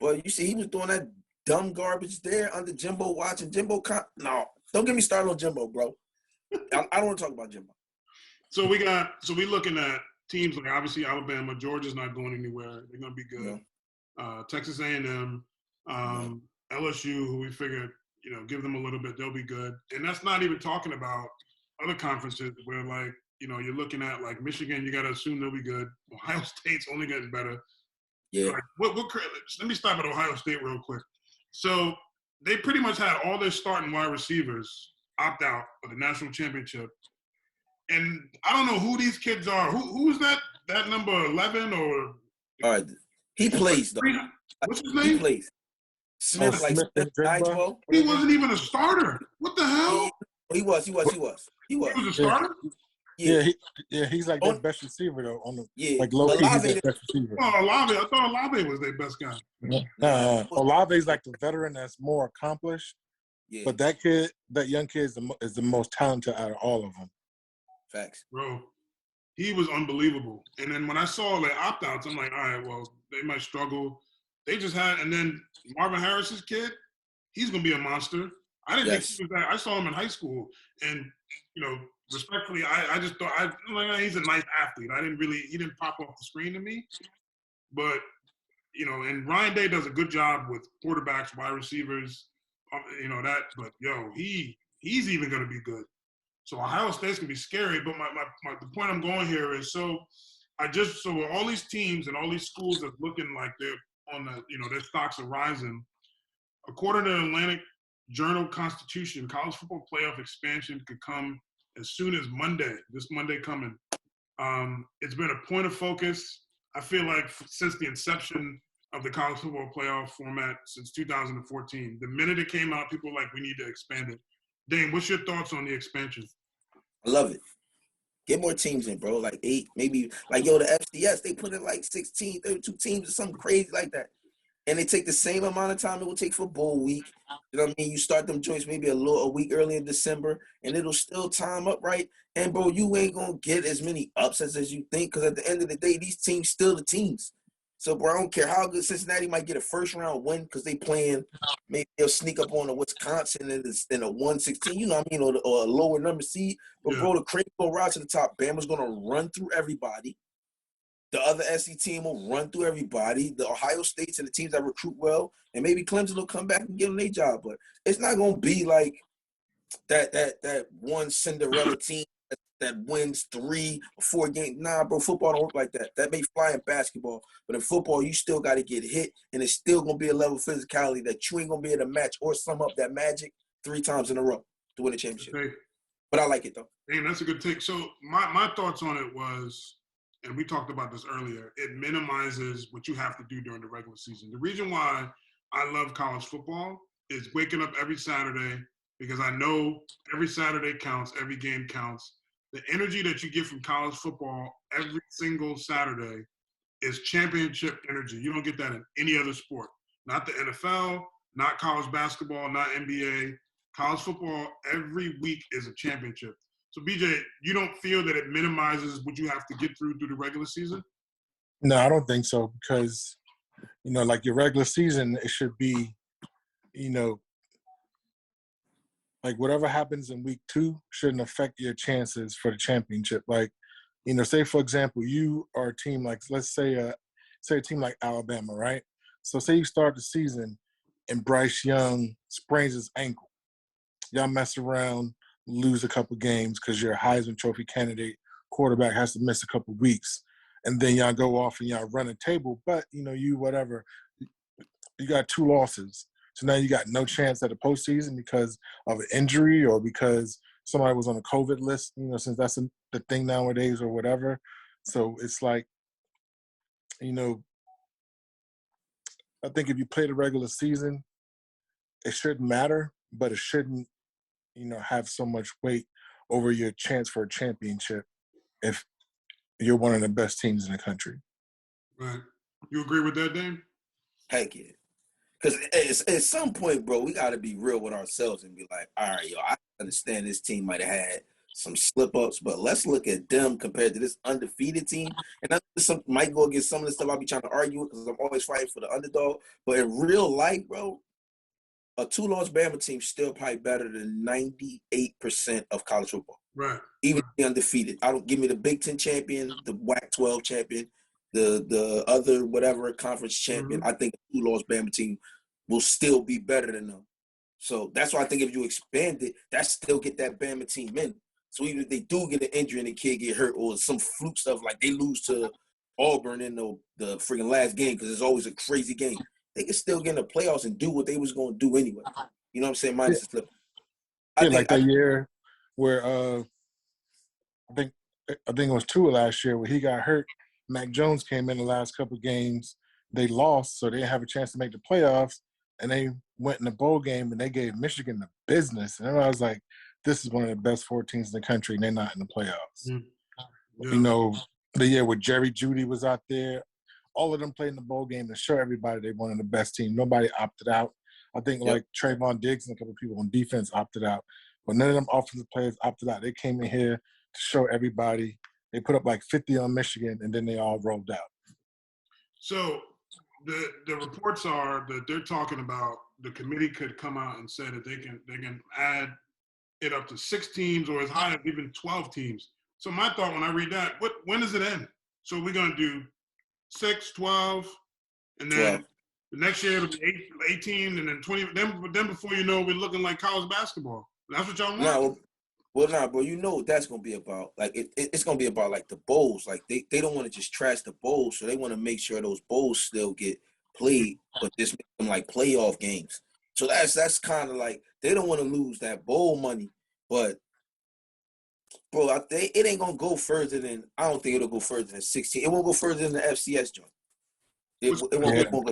But you see, he was doing that dumb garbage there under Jimbo watching. Jimbo – no. Don't get me started on Jimbo, bro. I don't want to talk about Jimbo. So we looking at teams like obviously Alabama. Georgia's not going anywhere. They're going to be good. Yeah. Texas A&M, LSU, who we figured, give them a little bit. They'll be good. And that's not even talking about other conferences where, you're looking at, Michigan, you got to assume they'll be good. Ohio State's only getting better. Yeah. Like, let me stop at Ohio State real quick. So they pretty much had all their starting wide receivers opt out of the national championship. And I don't know who these kids are. Who's that number 11 or? All right. He plays, though. What's his He name? plays. Smith, like Smith and Jigba? Nigel. He wasn't even a starter. What the hell? He was. He was a starter? Yeah, he's like their best receiver though. Like low key, he's their best receiver. Oh, Olave. I thought Olave was their best guy. Olave's like the veteran that's more accomplished. Yeah. But that young kid is the most talented out of all of them. Facts. Bro, he was unbelievable. And then when I saw the opt-outs, I'm like, all right, well, they might struggle. They just had, and then Marvin Harris's kid, he's going to be a monster. I didn't think he was that. I saw him in high school, and, respectfully, I just thought, he's a nice athlete. He didn't pop off the screen to me. But, and Ryan Day does a good job with quarterbacks, wide receivers, but, he's even going to be good. So Ohio State's going to be scary. But the point I'm going here is, so with all these teams and all these schools that's looking like they're on their stocks are rising, according to the Atlantic Journal-Constitution, college football playoff expansion could come as soon as Monday, this Monday coming. It's been a point of focus, I feel like, since the inception of the college football playoff format since 2014. The minute it came out, people were like, we need to expand it. Dane, what's your thoughts on the expansion? I love it. Get more teams in, bro. Like 8, maybe. Like, the FCS, they put in like 16, 32 teams or something crazy like that. And they take the same amount of time it will take for bowl week. You know what I mean? You start them joints maybe a week early in December, and it'll still time up right. And, bro, you ain't going to get as many upsets as you think, because at the end of the day, these teams still the teams. So, bro, I don't care how good Cincinnati might get a first-round win because they playing, maybe they'll sneak up on a Wisconsin in a 116, you know what I mean, or a lower number seed. But, bro, the crazy will rise to the top. Bama's going to run through everybody. The other SEC team will run through everybody. The Ohio States and the teams that recruit well, and maybe Clemson will come back and give them their job. But it's not going to be like that one Cinderella team that wins 3 or 4 games. Nah, bro, football don't work like that. That may fly in basketball, but in football, you still got to get hit, and it's still going to be a level of physicality that you ain't going to be able to match or sum up that magic 3 times in a row to win a championship. Okay. But I like it, though. Damn, that's a good take. So my thoughts on it was, and we talked about this earlier, it minimizes what you have to do during the regular season. The reason why I love college football is waking up every Saturday, because I know every Saturday counts, every game counts. The energy that you get from college football every single Saturday is championship energy. You don't get that in any other sport. Not the NFL, not college basketball, not NBA. College football every week is a championship. So, BJ, you don't feel that it minimizes what you have to get through the regular season? No, I don't think so, because, like your regular season, it should be, like whatever happens in week 2 shouldn't affect your chances for the championship. Like, say, for example, you are a team like, let's say a team like Alabama, right? So say you start the season and Bryce Young sprains his ankle. Y'all mess around, lose a couple games because your Heisman Trophy candidate quarterback has to miss a couple weeks. And then y'all go off and y'all run a table. But, you got 2 losses. So now you got no chance at the postseason because of an injury or because somebody was on a COVID list, since that's the thing nowadays or whatever. So it's like, I think if you play the regular season, it shouldn't matter, but it shouldn't, have so much weight over your chance for a championship if you're one of the best teams in the country. Right. You agree with that, Dame? Heck yeah. Because at some point, bro, we got to be real with ourselves and be like, all right, I understand this team might have had some slip-ups, but let's look at them compared to this undefeated team. And I might go against some of the stuff I'll be trying to argue with because I'm always fighting for the underdog. But in real life, bro, a 2-loss Bama team still probably better than 98% of college football. Right. Even undefeated. I don't give me the Big Ten champion, the WAC 12 champion, the other whatever conference champion. I think a 2-loss Bama team will still be better than them. So that's why I think if you expand it, that still get that Bama team in. So even if they do get an injury and the kid get hurt or some fluke stuff like they lose to Auburn in the freaking last game because it's always a crazy game. They can still get in the playoffs and do what they was going to do anyway. You know what I'm saying? Minus the slip. Yeah, like that year where I think it was Tua last year where he got hurt. Mac Jones came in the last couple of games. They lost, so they didn't have a chance to make the playoffs. And they went in the bowl game and they gave Michigan the business. And I was like, this is one of the best 4 teams in the country, and they're not in the playoffs. Mm. Yeah. You know, the year where Jerry Jeudy was out there, all of them played in the bowl game to show everybody they wanted the best team. Nobody opted out. I think like Trayvon Diggs and a couple of people on defense opted out. But none of them offensive players opted out. They came in here to show everybody. They put up like 50 on Michigan, and then they all rolled out. So the reports are that they're talking about the committee could come out and say that they can add it up to 6 teams or as high as even 12 teams. So my thought when I read that, when does it end? So we're going to do 6, 12, and then the next year it'll be 18, and then 20. Then before you know, we're looking like college basketball. That's what y'all want? Nah, bro. You know what that's going to be about. Like, it's going to be about, like, the bowls. Like, they don't want to just trash the bowls, so they want to make sure those bowls still get played, but just make them, like, playoff games. So that's kind of like they don't want to lose that bowl money. But, bro, it ain't going to go further than – I don't think it'll go further than 16. It won't go further than the FCS joint. It won't go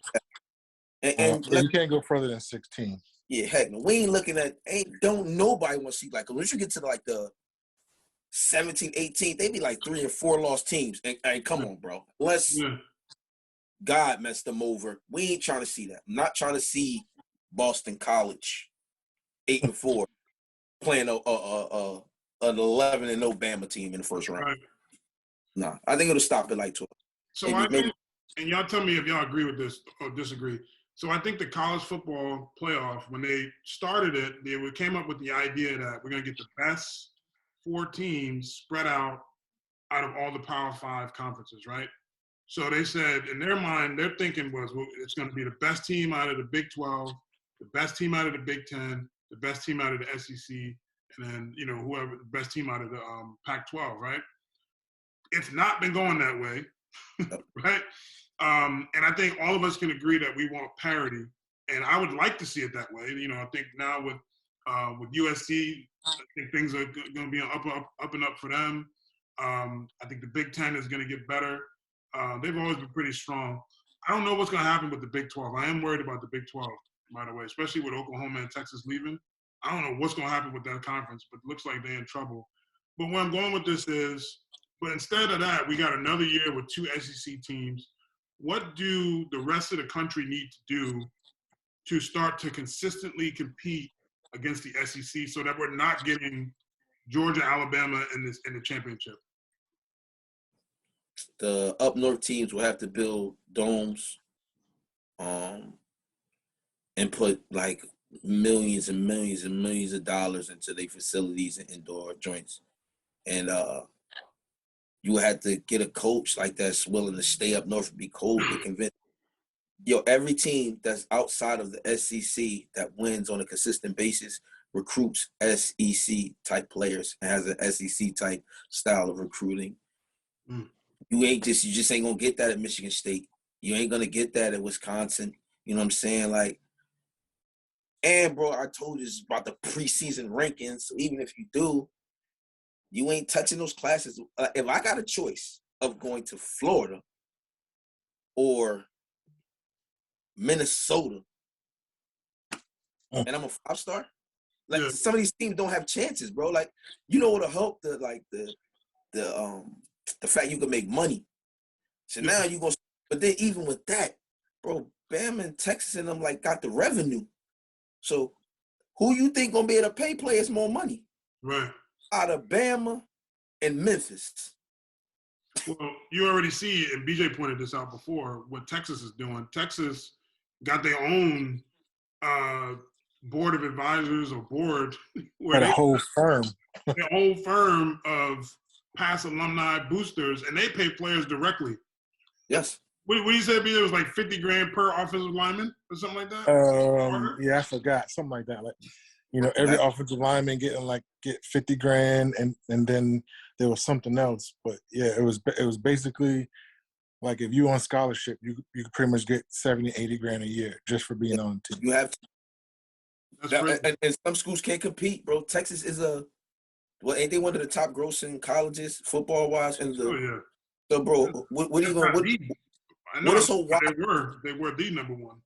and you can't go further than 16. Yeah, heck no. We ain't looking at – don't nobody want to see – like, once you get to, like, the 17, 18, they be like 3 and 4 lost teams. And come on, bro. Unless God messed them over, we ain't trying to see that. I'm not trying to see Boston College 8 and 4 playing an 11-0 Bama team in the first round. Right. Nah, I think it'll stop at like 12. So and y'all tell me if y'all agree with this or disagree. So I think the college football playoff, when they started it, they came up with the idea that we're going to get the best 4 teams spread out of all the Power 5 conferences, right? So they said in their mind, their thinking was, well, it's going to be the best team out of the Big 12, the best team out of the Big 10, the best team out of the SEC, and then, you know, whoever the best team out of the Pac-12, right? It's not been going that way, right? And I think all of us can agree that we want parity, and I would like to see it that way. You know, I think now with USC, I think things are going to be up and up for them. I think the Big 10 is going to get better. They've always been pretty strong. I don't know what's going to happen with the Big 12. I am worried about the Big 12, by the way, especially with Oklahoma and Texas leaving. I don't know what's going to happen with that conference, but it looks like they're in trouble. But where I'm going with this is, but instead of that, we got another year with 2 SEC teams. What do the rest of the country need to do to start to consistently compete against the SEC so that we're not getting Georgia, Alabama in the championship? The up north teams will have to build domes, and put like millions and millions and millions of dollars into their facilities and indoor joints. And you have to get a coach like that's willing to stay up north and be cold to convince. Every team that's outside of the SEC that wins on a consistent basis recruits SEC type players and has an SEC type style of recruiting. You just ain't gonna get that at Michigan State. You ain't gonna get that at Wisconsin. You know what I'm saying? Like, and bro, I told you about the preseason rankings. So even if you do, you ain't touching those classes. If I got a choice of going to Florida or Minnesota, and I'm a 5-star, like some of these teams don't have chances, bro. Like, you know what'll help the fact you can make money. So now you gonna, but then even with that, bro, Bama and Texas and them like got the revenue. So who you think gonna be able to pay players more money? Right. Out of Bama and Memphis. Well, you already see, and BJ pointed this out before, what Texas is doing. Texas got their own board of advisors or board. Where the whole firm. Their whole firm of past alumni boosters, and they pay players directly. Yes. What do you say, BJ? It was like $50,000 per offensive lineman or something like that? Yeah, I forgot. Something like that. Like, you know, every offensive lineman get $50,000, and then there was something else. But yeah, it was basically Like if you on scholarship, you could pretty much get 70, 80 grand a year just for being on the team. You have to. That's And some schools can't compete, bro. Texas is ain't they one of the top grossing colleges football wise? Oh yeah. So, bro, what are you going? I know. What is so wild? They were the number one.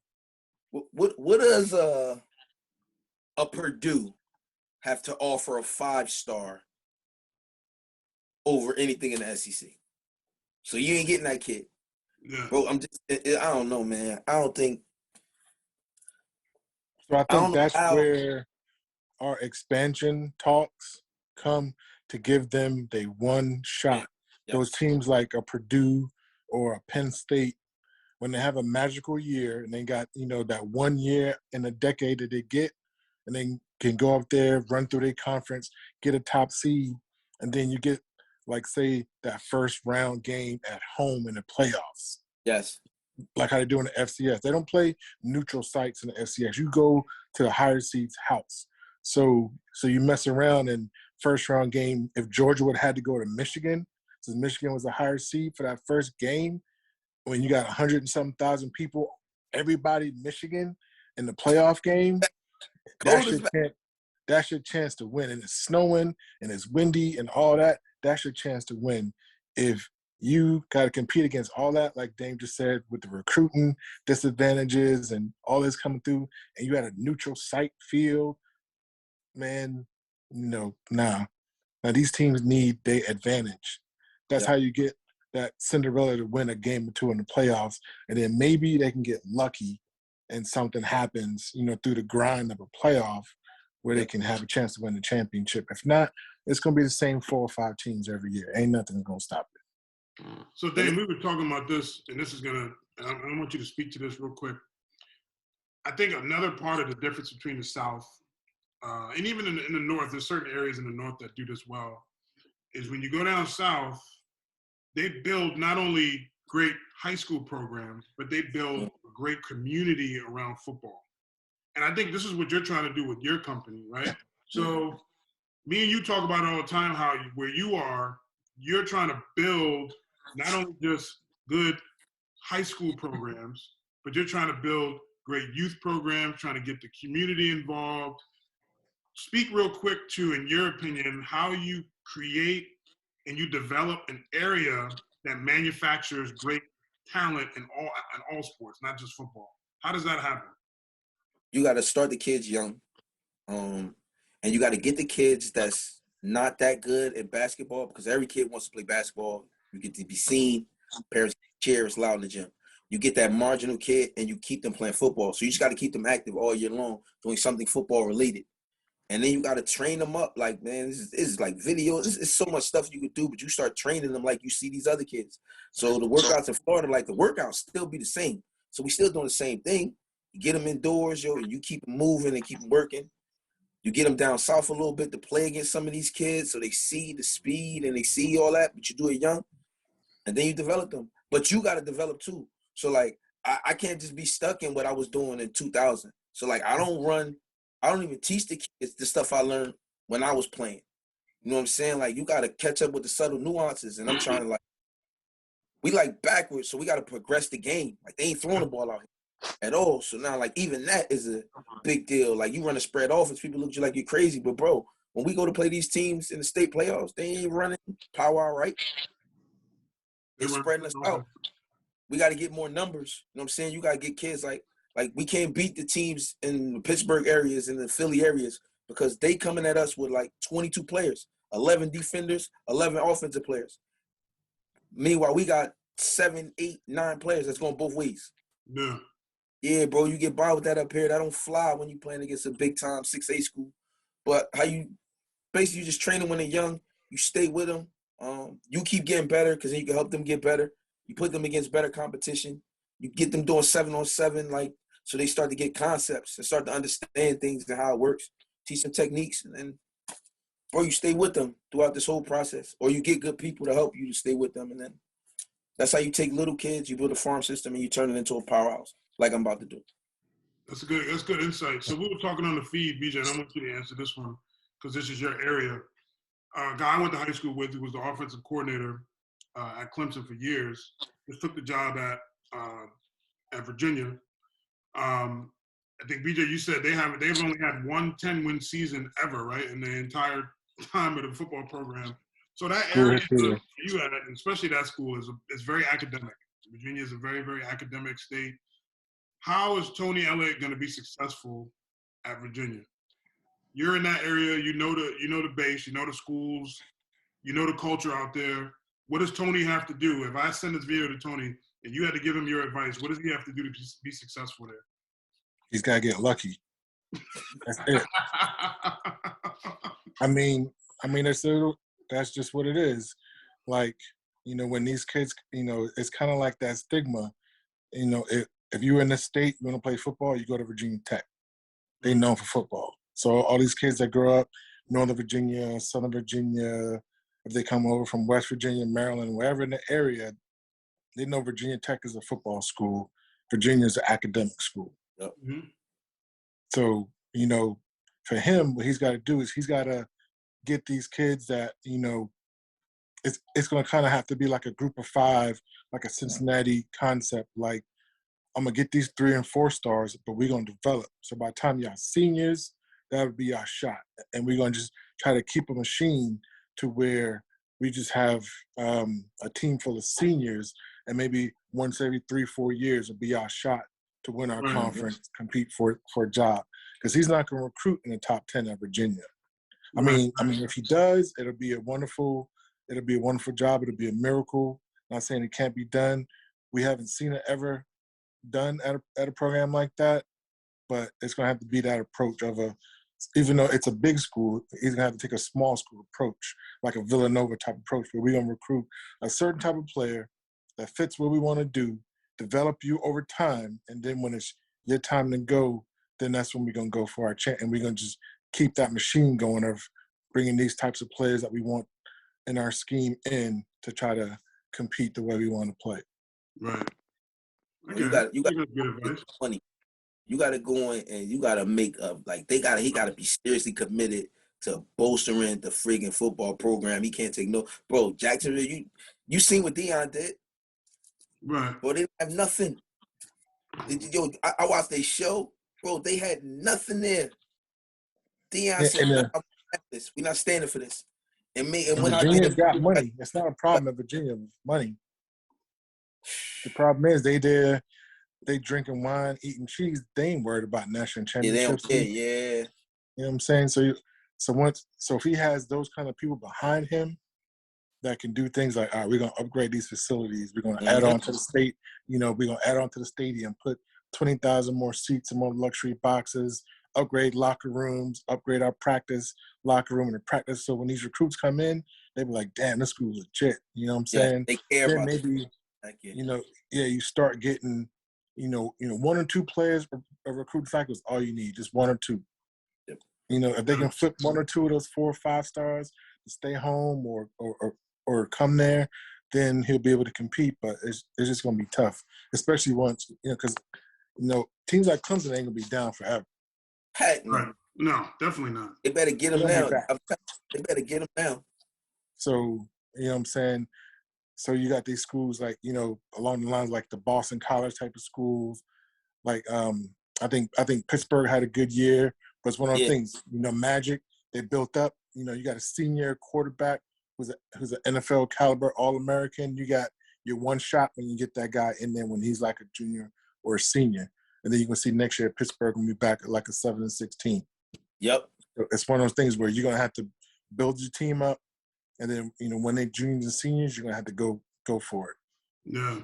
What does a Purdue have to offer a 5-star over anything in the SEC? So you ain't getting that kid, bro. I don't know, man. I don't think. So I think that's where our expansion talks come to give them the one shot. Yep. Those teams like a Purdue or a Penn State, when they have a magical year and they got, that 1 year in a decade that they get, and they can go up there, run through their conference, get a top seed, and then you get, like, say, that first round game at home in the playoffs. Yes. Like how they do in the FCS. They don't play neutral sites in the FCS. You go to the higher seed's house. So you mess around in first round game. If Georgia would have had to go to Michigan, since Michigan was a higher seed for that first game, when you got 100 and something thousand people, everybody Michigan in the playoff game, that's your chance to win. And it's snowing and it's windy and all that. That's your chance to win. If you got to compete against all that, like Dame just said, with the recruiting disadvantages and all this coming through, and you had a neutral site field, man, nah. Now these teams need their advantage. That's how you get that Cinderella to win a game or two in the playoffs, and then maybe they can get lucky and something happens, through the grind of a playoff where they can have a chance to win the championship. If not, it's going to be the same 4 or 5 teams every year. Ain't nothing going to stop it. So, Dave, we were talking about this, and this is I want you to speak to this real quick. I think another part of the difference between the South and even in the North, there's certain areas in the North that do this well, is when you go down South, they build not only great high school programs, but they build a great community around football. And I think this is what you're trying to do with your company, right? So me and you talk about it all the time, how where you are, you're trying to build not only just good high school programs, but you're trying to build great youth programs, trying to get the community involved. Speak real quick to, in your opinion, how you create and you develop an area that manufactures great talent in all sports, not just football. How does that happen? You got to start the kids young, and you got to get the kids that's not that good at basketball, because every kid wants to play basketball. You get to be seen. Parents cheer, it's loud in the gym. You get that marginal kid, and you keep them playing football. So you just got to keep them active all year long, doing something football related. And then you got to train them up. Like, man, this is like videos. It's so much stuff you could do, but you start training them like you see these other kids. So the workouts in Florida, like the workouts still be the same. So we still doing the same thing. You get them indoors, you keep them moving and keep them working. You get them down south a little bit to play against some of these kids so they see the speed and they see all that, but you do it young. And then you develop them. But you got to develop too. So, like, I can't just be stuck in what I was doing in 2000. So, like, I don't even teach the kids the stuff I learned when I was playing. You know what I'm saying? Like, you got to catch up with the subtle nuances. And I'm trying to, like, we like backwards, so we got to progress the game. Like, they ain't throwing the ball out here at all. So now, like, even that is a big deal. Like, you run a spread offense, people look at you like you're crazy. But, bro, when we go to play these teams in the state playoffs, they ain't running power out right. They're spreading us out. We got to get more numbers. You know what I'm saying? You got to get kids like we can't beat the teams in the Pittsburgh areas and the Philly areas because they coming at us with like 22 players, 11 defenders, 11 offensive players. Meanwhile, we got 7, 8, 9 players that's going both ways. Yeah. Yeah, bro, you get by with that up here. That don't fly when you playing against a big-time 6A school. But how you basically, you just train them when they're young. You stay with them. You keep getting better because then you can help them get better. You put them against better competition. You get them doing 7-on-7, like, so they start to get concepts and start to understand things and how it works. Teach them techniques, and then, or you stay with them throughout this whole process, or you get good people to help you to stay with them, and then that's how you take little kids, you build a farm system, and you turn it into a powerhouse, like I'm about to do. That's good insight. So we were talking on the feed, BJ, and I want you to answer this one because this is your area. A guy I went to high school with, who was the offensive coordinator, at Clemson for years. Just took the job at Virginia. I think BJ, you said they've only had one 10-win season ever, right, in the entire time of the football program. So that area for you at, especially that school, is very academic. Virginia is a very, very academic state. How is Tony Elliott going to be successful at Virginia? You're in that area. You know the base. You know the schools. You know the culture out there. What does Tony have to do? If I send this video to Tony and you had to give him your advice, what does he have to do to be successful there? He's got to get lucky. That's it. I mean, that's just what it is. Like, when these kids, it's kind of like that stigma. If you're in the state, you want to play football, you go to Virginia Tech. They known for football. So all these kids that grow up, Northern Virginia, Southern Virginia, if they come over from West Virginia, Maryland, wherever in the area, they know Virginia Tech is a football school. Virginia is an academic school. Yep. Mm-hmm. So, for him, what he's got to do is he's got to get these kids that, it's going to kind of have to be like a group of 5, like a Cincinnati concept. Like, I'm going to get these 3 and 4 stars, but we're going to develop. So by the time y'all seniors, that would be our shot. And we're going to just try to keep a machine to where we just have a team full of seniors, and maybe once every 3-4 years will be our shot to win our conference, compete for a job. Because he's not going to recruit in the top 10 at Virginia. I mean, if he does, it'll be a wonderful job. It'll be a miracle. Not saying it can't be done. We haven't seen it ever done at a program like that, but it's going to have to be that approach of even though it's a big school, he's going to have to take a small school approach, like a Villanova type approach, where we're going to recruit a certain type of player that fits what we want to do, develop you over time, and then when it's your time to go, then that's when we're going to go for our chance, and we're going to just keep that machine going of bringing these types of players that we want in our scheme in to try to compete the way we want to play. Right. Okay. You got good advice. Money. You got to go in and you got to make up. Like he got to be seriously committed to bolstering the friggin' football program. He can't take no. Bro, Jacksonville, you seen what Deion did? Right. Bro, they didn't have nothing. I watched their show. Bro, they had nothing there. Deion said, we're not standing for this. And when Virginia's got money. It's not a problem at Virginia with money. The problem is they drinking wine, eating cheese. They ain't worried about national championships. Yeah. You know what I'm saying? So if he has those kind of people behind him that can do things like, all right, we're gonna upgrade these facilities, we're gonna add on to the state, we're gonna add on to the stadium, put 20,000 more seats and more luxury boxes, upgrade locker rooms, upgrade our practice locker room and the practice. So when these recruits come in, they be like, damn, this school is legit. You know what I'm saying? They care about maybe, you start getting, 1 or 2 players a recruit cycle is all you need, just 1 or 2. Yep. If they can flip 1 or 2 of those 4 or 5 stars to stay home or come there, then he'll be able to compete. But it's just going to be tough, especially once, because, teams like Clemson ain't going to be down forever. Heck no. Right. No, definitely not. They better get him down. They better get him down. So, you know what I'm saying? So you got these schools like, along the lines like the Boston College type of schools. Like I think Pittsburgh had a good year, but it's one of those things, Magic, they built up. You got a senior quarterback who's an NFL caliber All American. You got your one shot when you get that guy in there when he's like a junior or a senior. And then you can see next year Pittsburgh will be back at like a 7-16. Yep. So it's one of those things where you're gonna have to build your team up, and then when they juniors and seniors, you're gonna have to go for it. Yeah.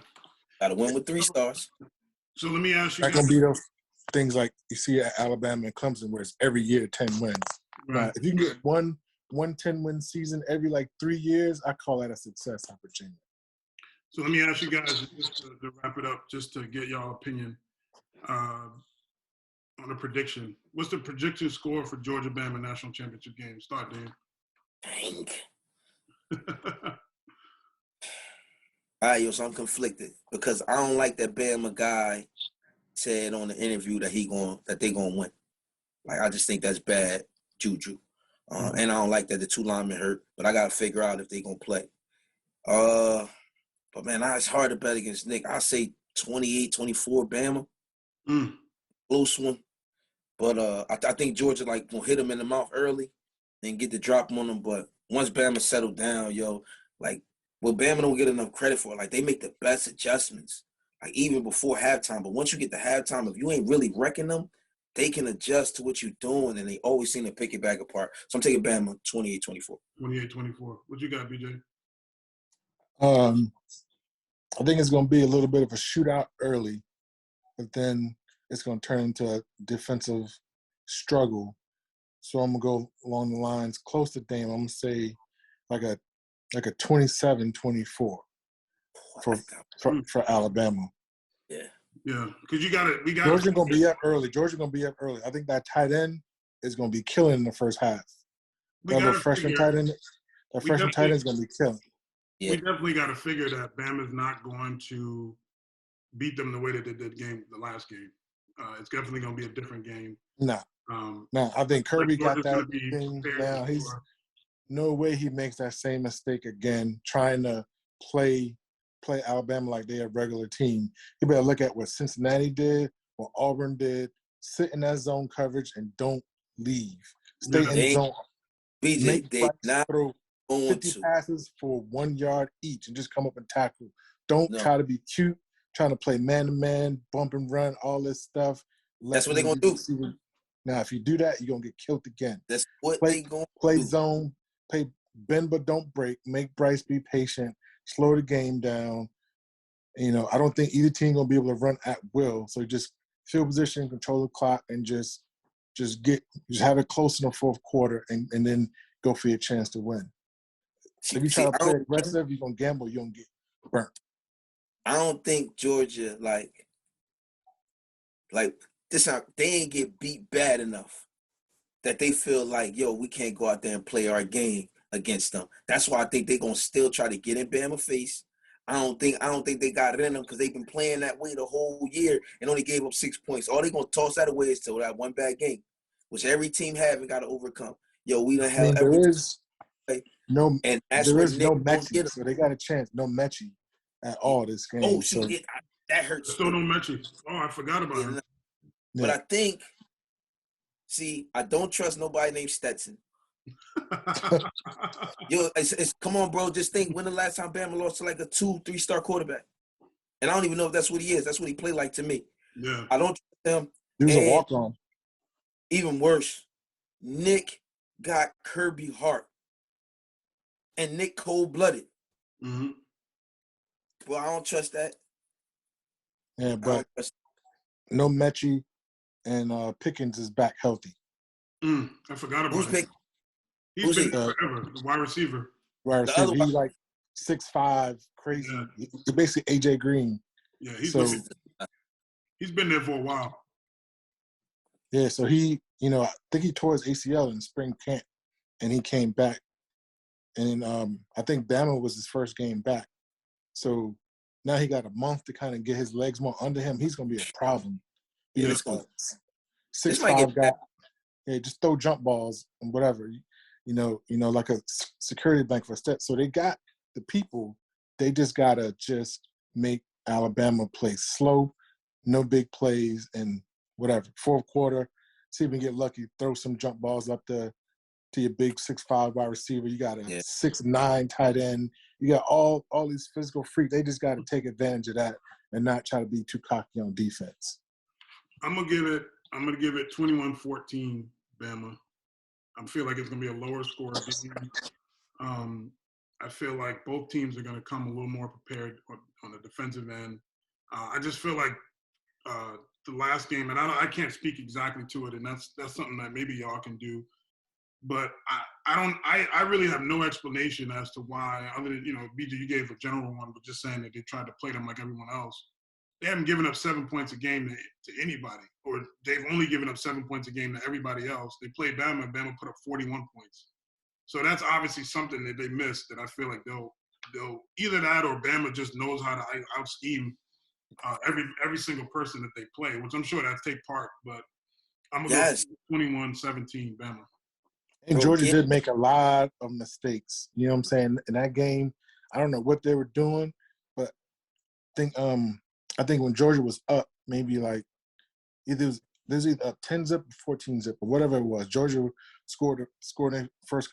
Gotta win with 3 stars. So let me ask you. Not gonna be those things like you see at Alabama and Clemson, where it's every year 10 wins. Right. If you can get one 10-win season every like 3 years, I call that a success at Virginia. So let me ask you guys, just to wrap it up, just to get y'all opinion on a prediction. What's the predicted score for Georgia-Bama national championship game? Start, Dan. Dang. All right, so I'm conflicted because I don't like that Bama guy said on the interview that they gonna win. Like, I just think that's bad juju. And I don't like that the 2 linemen hurt, but I gotta figure out if they gonna play. But man, it's hard to bet against Nick. I say 28-24 Bama. Close one. But I think Georgia like gonna hit him in the mouth early and get the drop on him. But once Bama settled down, like what Bama don't get enough credit for, like they make the best adjustments, like even before halftime. But once you get to halftime, if you ain't really wrecking them, they can adjust to what you're doing, and they always seem to pick it back apart. So I'm taking Bama 28-24. 28-24. What you got, BJ? I think it's going to be a little bit of a shootout early, but then it's going to turn into a defensive struggle. So I'm going to go along the lines close to Dame. I'm going to say like a 27-24 for Alabama. Yeah, because we got Georgia's going to be up early. I think that tight end is going to be killing in the first half. That freshman tight end is going to be killing. Yeah. We definitely got to figure that Bama's not going to beat them the way that they did the last game. It's definitely going to be a different game. No, I think Kirby got that thing now. He's no way he makes that same mistake again, trying to play Alabama like they're a regular team. You better look at what Cincinnati did, what Auburn did. Sit in that zone coverage and don't leave. Stay in zone. BJ, they not throw 50 passes for 1 yard each and just come up and tackle. Don't try to be cute, trying to play man-to-man, bump and run, all this stuff. That's what they're going to do. Now, if you do that, you're going to get killed again. That's what they're going to play do. Zone, bend but don't break, make Bryce be patient, slow the game down. I don't think either team going to be able to run at will. So just field position, control the clock, and just have it close in the fourth quarter and then go for your chance to win. If you try to play aggressive, you're going to gamble, you're going to get burnt. I don't think Georgia, like this, they ain't get beat bad enough that they feel like, we can't go out there and play our game against them. That's why I think they're going to still try to get in Bama face. I don't think they got it in them because they've been playing that way the whole year and only gave up 6 points. All they're going to toss that away is to that one bad game, which every team have and got to overcome. We don't have there is no Mechie, so they got a chance. No Mechie at all this game. Oh, that hurts. Still no Mechie. Oh, I forgot about him. But I think, I don't trust nobody named Stetson. Come on, bro. Just think, when the last time Bama lost to like a 2-3-star quarterback? And I don't even know if that's what he is. That's what he played like to me. Yeah. I don't trust him. He was a walk-on. Even worse, Nick got Kirby Hart. And Nick cold-blooded. Mm-hmm. Well, I don't trust that. Yeah, but no Mechie and Pickens is back healthy. I forgot about him. He's been forever, the wide receiver. He's like 6'5", crazy. Yeah. He's basically AJ Green. Yeah, he's been there for a while. Yeah, so I think he tore his ACL in spring camp, and he came back. And I think Bama was his first game back. So now he got a month to kind of get his legs more under him. He's going to be a problem. Yeah, 6'5" guy. Yeah, just throw jump balls and whatever. Like a security blanket for steps. So they got the people. They just got to just make Alabama play slow, no big plays, and whatever. Fourth quarter, see if we can get lucky, throw some jump balls up to your big 6'5" wide receiver. You got a 6'9" tight end. You got all these physical freaks. They just got to take advantage of that and not try to be too cocky on defense. I'm gonna give it 21-14 Bama. I feel like it's gonna be a lower score game. I feel like both teams are gonna come a little more prepared on the defensive end. I just feel like the last game, and I can't speak exactly to it, and that's something that maybe y'all can do. But I really have no explanation as to why, other than, BJ, you gave a general one, but just saying that they tried to play them like everyone else. They haven't given up 7 points a game to anybody, or they've only given up 7 points a game to everybody else. They played Bama, and Bama put up 41 points. So that's obviously something that they missed that I feel like they'll either that or Bama just knows how to out-scheme every single person that they play, which I'm sure that's take part. But I'm going to go 21-17 Bama. And Georgia did make a lot of mistakes. You know what I'm saying? In that game, I don't know what they were doing, but I think when Georgia was up, maybe like there's either up 10 zip or 14 zip or whatever it was. Georgia scored their first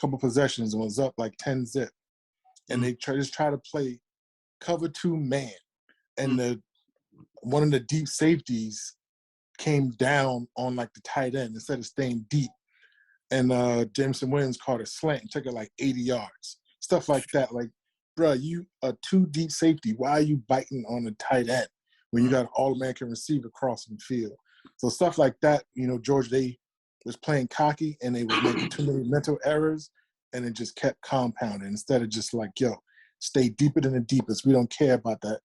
couple possessions and was up like 10 zip, and they try to play cover 2 man, and one of the deep safeties came down on like the tight end instead of staying deep, and Jameson Williams caught a slant and took it like 80 yards. Stuff like that. Like, bro, you a 2 deep safety. Why are you biting on the tight end when you got an All American receiver crossing the field? So stuff like that, Georgia, they was playing cocky and they was making too many mental errors, and it just kept compounding instead of just like, yo, stay deeper than the deepest. We don't care about that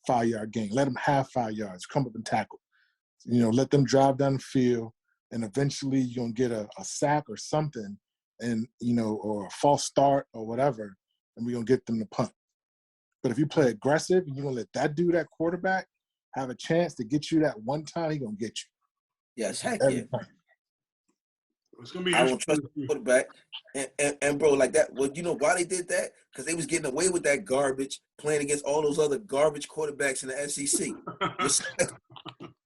5-yard gain. Let them have 5 yards. Come up and tackle. Let them drive down the field, and eventually you're going to get a sack or something, and or a false start or whatever, and we're going to get them to punt. But if you play aggressive and you're going to let that dude, that quarterback, have a chance to get you that one time, he's going to get you. Yes, heck Every yeah. time. It's going to be I don't trust the quarterback. And bro, like that, well, you know why they did that? Because they was getting away with that garbage playing against all those other garbage quarterbacks in the SEC.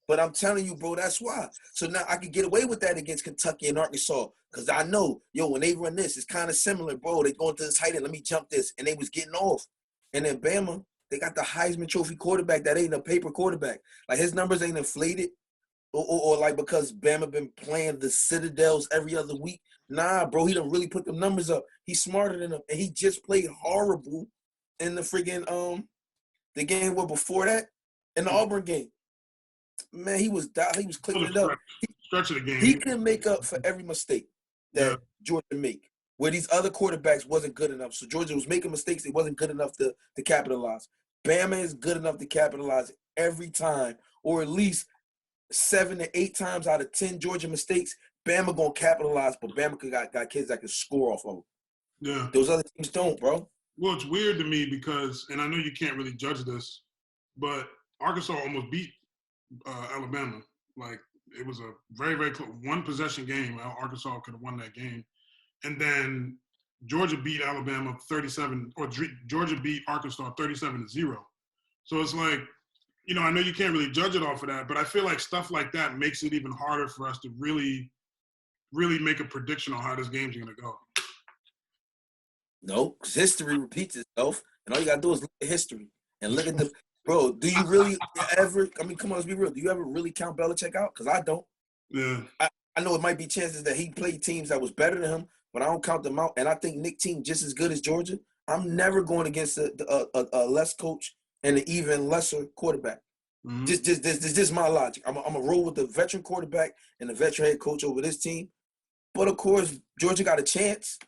But I'm telling you, bro, that's why. So now I can get away with that against Kentucky and Arkansas, because I know, when they run this, it's kind of similar, bro. They going to this height end, let me jump this, and they was getting off. And then Bama, they got the Heisman Trophy quarterback that ain't a paper quarterback. Like, his numbers ain't inflated, or like because Bama been playing the Citadels every other week. Nah, bro, he done really put them numbers up. He's smarter than them, and he just played horrible in the friggin' the game before that, in the Auburn game. Man, he was clicking it up. Stretch of the game. He can make up for every mistake that Georgia make, where these other quarterbacks wasn't good enough. So Georgia was making mistakes. It wasn't good enough to capitalize. Bama is good enough to capitalize every time, or at least 7 to 8 times out of 10 Georgia mistakes, Bama gonna capitalize, but Bama got kids that can score off of them. Yeah. Those other teams don't, bro. Well, it's weird to me because, and I know you can't really judge this, but Arkansas almost beat Alabama. Like, it was a very, very close one-possession game. Arkansas could have won that game. And then Georgia beat Alabama 37, or Georgia beat Arkansas 37-0. So it's like, I know you can't really judge it off of that, but I feel like stuff like that makes it even harder for us to really, really make a prediction on how this game's going to go. No, because history repeats itself, and all you got to do is look at history and look at the – bro, do you really ever – I mean, come on, let's be real. Do you ever really count Belichick out? Because I don't. Yeah. I know it might be chances that he played teams that was better than him, but I don't count them out. And I think Nick team just as good as Georgia. I'm never going against a less coach and an even lesser quarterback. Mm-hmm. This is my logic. I'm a roll with the veteran quarterback and the veteran head coach over this team. But, of course, Georgia got a chance.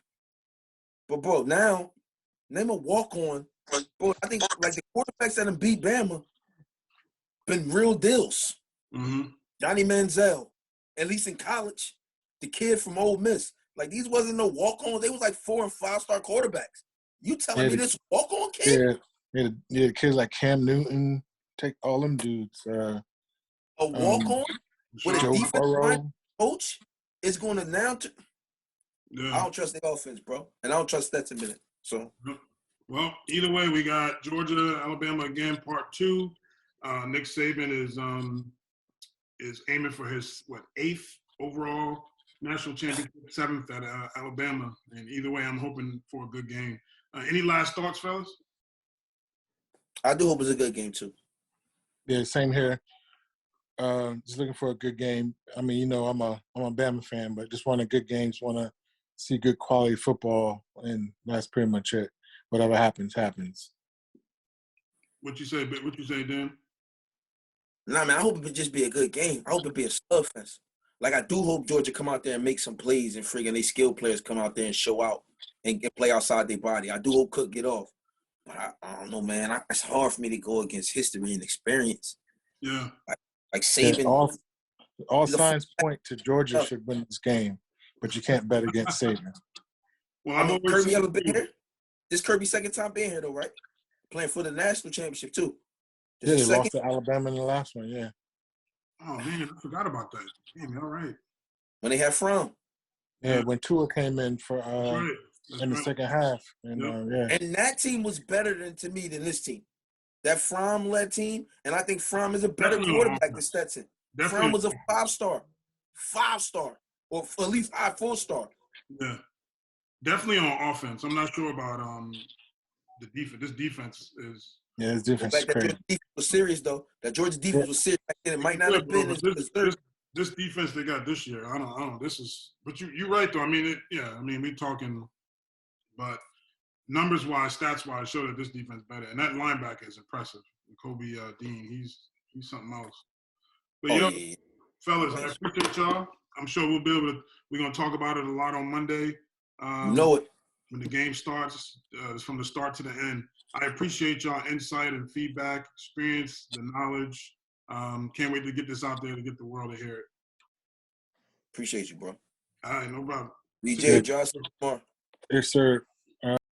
But, bro, now, name a walk-on. Bro, I think, like, the quarterbacks that have beat Bama been real deals. Mm-hmm. Johnny Manziel, at least in college, the kid from Ole Miss. Like, these wasn't no walk-ons. They was, like, 4- and 5-star quarterbacks. You telling me this walk-on kid? Yeah, kids like Cam Newton, take all them dudes. A walk-on with a defensive coach is going to now – I don't trust the offense, bro. And I don't trust Stetson Bennett. So, well, either way, we got Georgia, Alabama again, part 2. Nick Saban is aiming for his 8th overall national championship, 7th at Alabama. And either way, I'm hoping for a good game. Any last thoughts, fellas? I do hope it's a good game too. Yeah, same here. Just looking for a good game. I mean, I'm a Bama fan, but just want a good game. Just want to see good quality football, and that's pretty much it. Whatever happens, happens. What you say, Dan? Nah, man, I hope it would just be a good game. I hope it be a slugfest. Like, I do hope Georgia come out there and make some plays, and friggin' they skilled players come out there and show out and play outside their body. I do hope Cook get off. But I don't know, man. It's hard for me to go against history and experience. Yeah. Like Saban. Yeah, all signs point to Georgia should win this game, but you can't bet against Saban. Well, Kirby ever been here? This Kirby's second time being here, though, right? Playing for the national championship, too. Yeah, they lost to Alabama in the last one, yeah. Oh, man, I forgot about that. Damn, all right. When they had From. Yeah, when Tua came in for in the second half. And And that team was better than this team. That Fromm-led team, and I think Fromm is a better quarterback than Stetson. Fromm was a 5-star, or at least 4-star. Yeah, definitely on offense. I'm not sure about the defense. This defense is. Yeah, his defense is crazy. That defense was serious, though. That Georgia defense was serious. It might not have been this defense they got this year. I don't. This is. But you're right though. I mean, we talking, but numbers wise, stats wise, show that this defense better. And that linebacker is impressive. Kobe Dean, he's something else. But fellas, I appreciate y'all. I'm sure we're gonna talk about it a lot on Monday. Know it. When the game starts, from the start to the end. I appreciate y'all insight and feedback, experience, the knowledge. Can't wait to get this out there to get the world to hear it. Appreciate you, bro. All right, no problem. BJ, Josh, tomorrow. Yes, sir.